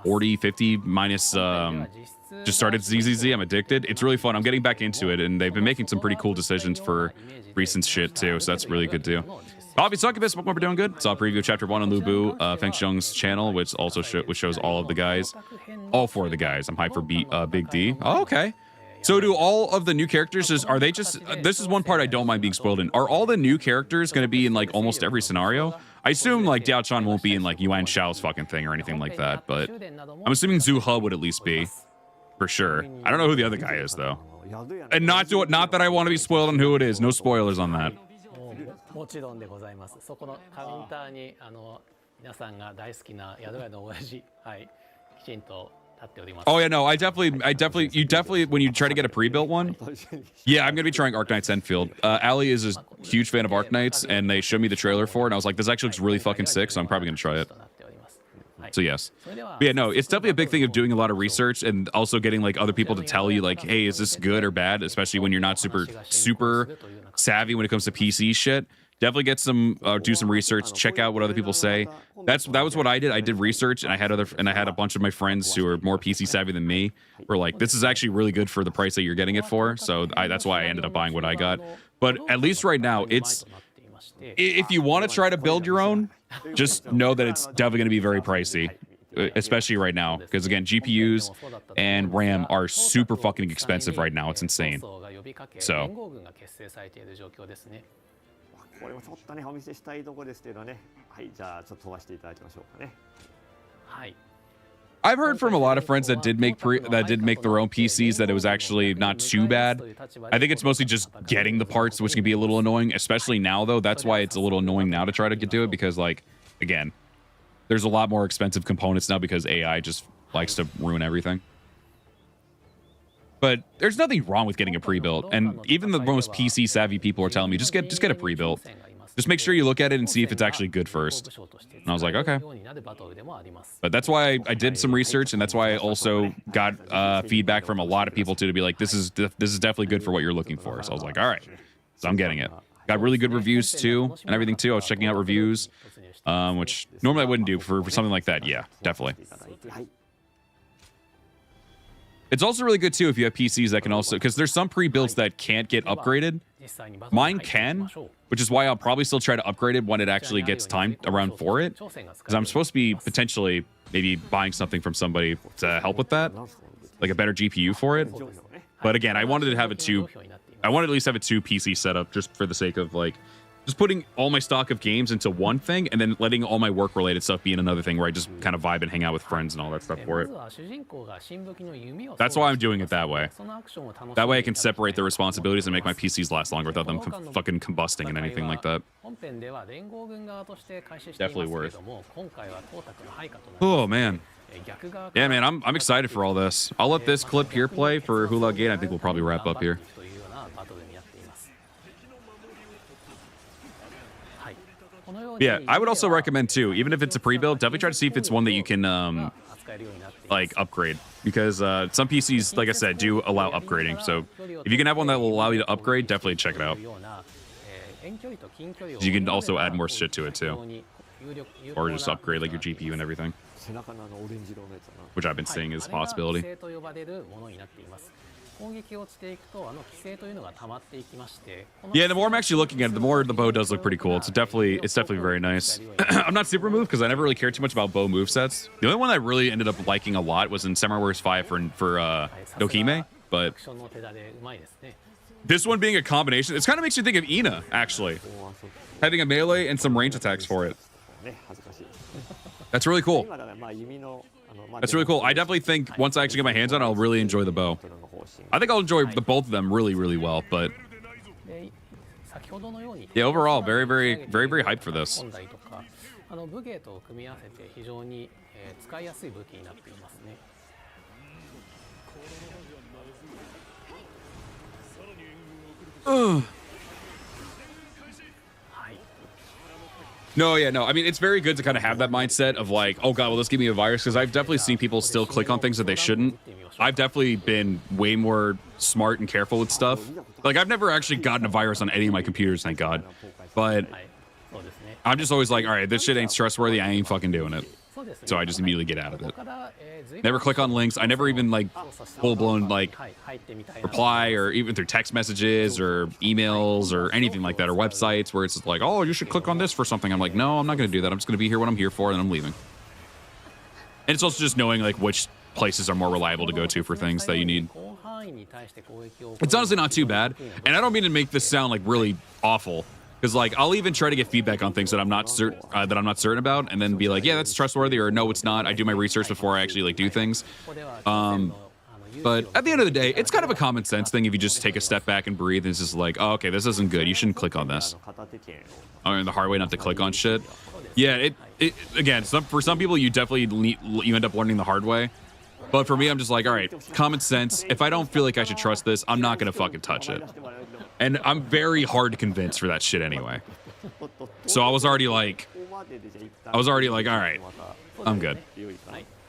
S1: 40, 50 minus just started ZZZ. I'm addicted. It's really fun. I'm getting back into it, and they've been making some pretty cool decisions for recent shit too, so that's really good too. Obviously, Succubus, we're doing good. Saw a preview of Chapter 1 on Lubu, Feng Xiong's channel, which also shows all of the guys. All 4 of the guys. I'm hyped for Big D. Oh, okay. So do all of the new characters, are they just... this is one part I don't mind being spoiled in. Are all the new characters going to be in, like, almost every scenario? I assume, like, Diao Chan won't be in, like, Yuan Shao's fucking thing or anything like that, but I'm assuming Zhu He would at least be. For sure. I don't know who the other guy is, though. And not that I want to be spoiled on who it is. No spoilers on that.
S4: もちろんでございます。そこのカウンターに皆さんが大好きな宿屋の親父、はい、きちんと立っております。Oh yeah, no, you definitely when you try to get a pre-built one. Yeah, I'm gonna be trying Arknights Enfield. Ali is a huge fan of Arknights, and they showed me the trailer for it, and I was like, this actually looks really fucking sick, so I'm probably gonna try it. So yes, but yeah, no, it's definitely a big thing of doing a lot of research and also getting like other people to tell you like, hey, is this good or bad? Especially when you're not super savvy when it comes to PC shit. Definitely get do some research, check out what other people say. That was what I did. I did research, and I had a bunch of my friends who are more PC savvy than me were like, this is actually really good for the price that you're getting it for. So that's why I ended up buying what I got. But at least right now, if you want to try to build your own, just know that it's definitely going to be very pricey, especially right now. Because again, GPUs and RAM are super fucking expensive right now. It's insane. So.
S3: これもちょっとねお見せしたいところですけどね。はい、じゃあちょっと飛ばしていただきましょうかね。
S4: はい。
S1: I've heard from a lot of friends that did make their own PCs that it was actually not too bad. I think it's mostly just getting the parts, which can be a little annoying, especially now though. That's why it's a little annoying now to try to get to it, because like, again, there's a lot more expensive components now because AI just likes to ruin everything. But there's nothing wrong with getting a pre-built, and even the most PC savvy people are telling me just get a pre-built. Just make sure you look at it and see if it's actually good first. And I was like, okay. But that's why I did some research, and that's why I also got feedback from a lot of people too, to be like, this is definitely good for what you're looking for. So I was like, all right, so I'm getting it. Got really good reviews too, and everything too. I was checking out reviews, which normally I wouldn't do for something like that. Yeah, definitely. It's also really good too if you have PCs that can also, because there's some pre-builds that can't get upgraded. Mine can, which is why I'll probably still try to upgrade it when it actually gets time around for it, because I'm supposed to be potentially maybe buying something from somebody to help with that, like a better GPU for it. But again, I wanted to have I wanted to at least have a 2 PC setup, just for the sake of like just putting all my stock of games into one thing and then letting all my work related stuff be in another thing where I just kind of vibe and hang out with friends and all that stuff for it. That's why I'm doing it that way. That way I can separate the responsibilities and make my PCs last longer without them fucking combusting and anything like that. Definitely worth. Oh man. Yeah, man, I'm excited for all this. I'll let this clip here play for Hula Gate. I think we'll probably wrap up here. Yeah, I would also recommend too, even if it's a pre-build, definitely try to see if it's one that you can like upgrade, because some PCs, like I said, do allow upgrading. So if you can have one that will allow you to upgrade, definitely check it out. You can also add more shit to it too, or just upgrade like your GPU and everything, which I've been seeing is a possibility. Yeah, the more I'm actually looking at it, the more the bow does look pretty cool. It's definitely very nice. I'm not super moved because I never really cared too much about bow movesets. The only one I really ended up liking a lot was in Samurai Warriors 5 for Dokime, but this one being a combination, it kind of makes you think of Ina, actually. Having a melee and some range attacks for it. That's really cool. That's really cool. I definitely think once I actually get my hands on it, I'll really enjoy the bow. I think I'll enjoy both of them really, really well, but yeah, overall, very, very, very, very hyped for this. No, yeah, no. I mean, it's very good to kind of have that mindset of like, oh god, will this give me a virus? Because I've definitely seen people still click on things that they shouldn't. I've definitely been way more smart and careful with stuff. Like, I've never actually gotten a virus on any of my computers, thank god. But I'm just always like, all right, this shit ain't trustworthy. I ain't fucking doing it. So I just immediately get out of it. Never click on links. I never even like full-blown like reply, or even through text messages or emails or anything like that, or websites where it's just like, oh, you should click on this for something. I'm like, no, I'm not going to do that. I'm just going to be here what I'm here for, and I'm leaving. And it's also just knowing like which places are more reliable to go to for things that you need. It's honestly not too bad, and I don't mean to make this sound like really awful, because like I'll even try to get feedback on things that I'm not certain about, and then be like, yeah, that's trustworthy, or no, it's not. I do my research before I actually like do things. But at the end of the day, it's kind of a common sense thing if you just take a step back and breathe. And it's just like, oh, okay, this isn't good. You shouldn't click on this. I learned the hard way not to click on shit. Yeah, again, for some people, you definitely you end up learning the hard way. But for me, I'm just like, all right, common sense. If I don't feel like I should trust this, I'm not gonna fucking touch it. And I'm very hard to convince for that shit anyway. So I was already like, all right, I'm good.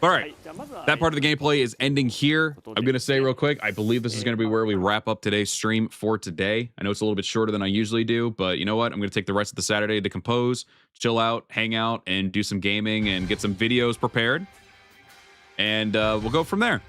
S1: All right, that part of the gameplay is ending here. I'm gonna say real quick, I believe this is gonna be where we wrap up today's stream for today. I know it's a little bit shorter than I usually do, but you know what? I'm gonna take the rest of the Saturday to compose, chill out, hang out, and do some gaming and get some videos prepared. And we'll go from there.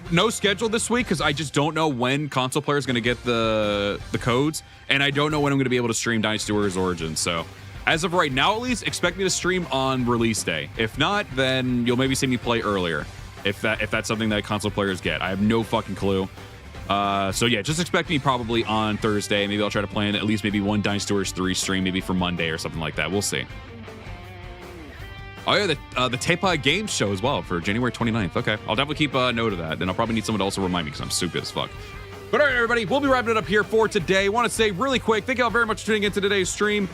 S1: No schedule this week because I just don't know when console players going to get the codes, and I don't know when I'm going to be able to stream Dynasty Warriors Origins. So as of right now, at least, expect me to stream on release day. If not, then you'll maybe see me play earlier, if that's something that console players get. I have no fucking clue. So yeah, just expect me probably on Thursday. Maybe I'll try to plan at least maybe one Dynasty Warriors 3 stream, maybe for Monday or something like that. We'll see. Oh yeah, the Tepa Games show as well for January 29th. Okay, I'll definitely keep a note of that. Then I'll probably need someone to also remind me because I'm stupid as fuck. But all right, everybody, we'll be wrapping it up here for today. Want to say really quick, thank you all very much for tuning into today's stream.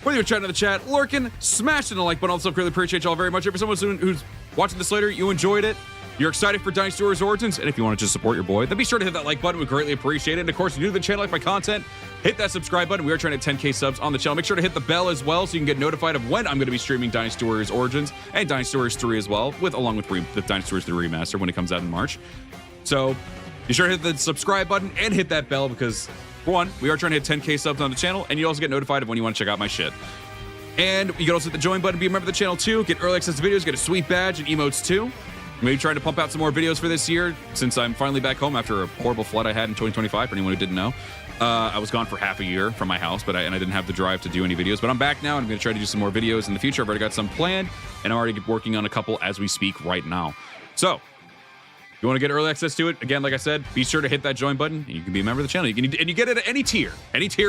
S1: Whether you're chatting in the chat, lurking, smashing the like button, also really appreciate y'all very much. If you're someone who's watching this later, you enjoyed it, you're excited for Dynasty Warriors Origins, and if you want to just support your boy, then be sure to hit that like button. We greatly appreciate it. And of course, if you're new to the channel, like my content, hit that subscribe button. We are trying to hit 10K subs on the channel. Make sure to hit the bell as well so you can get notified of when I'm going to be streaming Dynasty Warriors Origins and Dynasty Warriors 3 as well, along with the Dynasty Warriors 3 Remaster when it comes out in March. So be sure to hit the subscribe button and hit that bell because, for one, we are trying to hit 10K subs on the channel, and you also get notified of when you want to check out my shit. And you can also hit the join button, be a member of the channel too, get early access to videos, get a sweet badge and emotes too. Maybe trying to pump out some more videos for this year since I'm finally back home after a horrible flood I had in 2025, for anyone who didn't know. I was gone for half a year from my house, and I didn't have the drive to do any videos. But I'm back now, and I'm going to try to do some more videos in the future. I've already got some planned, and I'm already working on a couple as we speak right now. So, if you want to get early access to it, again, like I said, be sure to hit that join button, and you can be a member of the channel. And you get it at any tier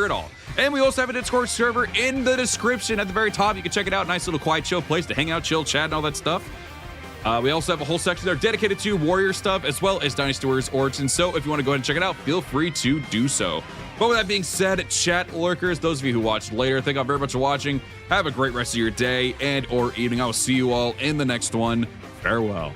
S1: at all. And we also have a Discord server in the description at the very top. You can check it out. Nice little quiet, chill place to hang out, chill, chat, and all that stuff. We also have a whole section there dedicated to Warrior stuff as well as Dynasty Warriors Origins. So if you want to go ahead and check it out, feel free to do so. But with that being said, chat lurkers, those of you who watched later, thank you all very much for watching. Have a great rest of your day and or evening. I will see you all in the next one. Farewell.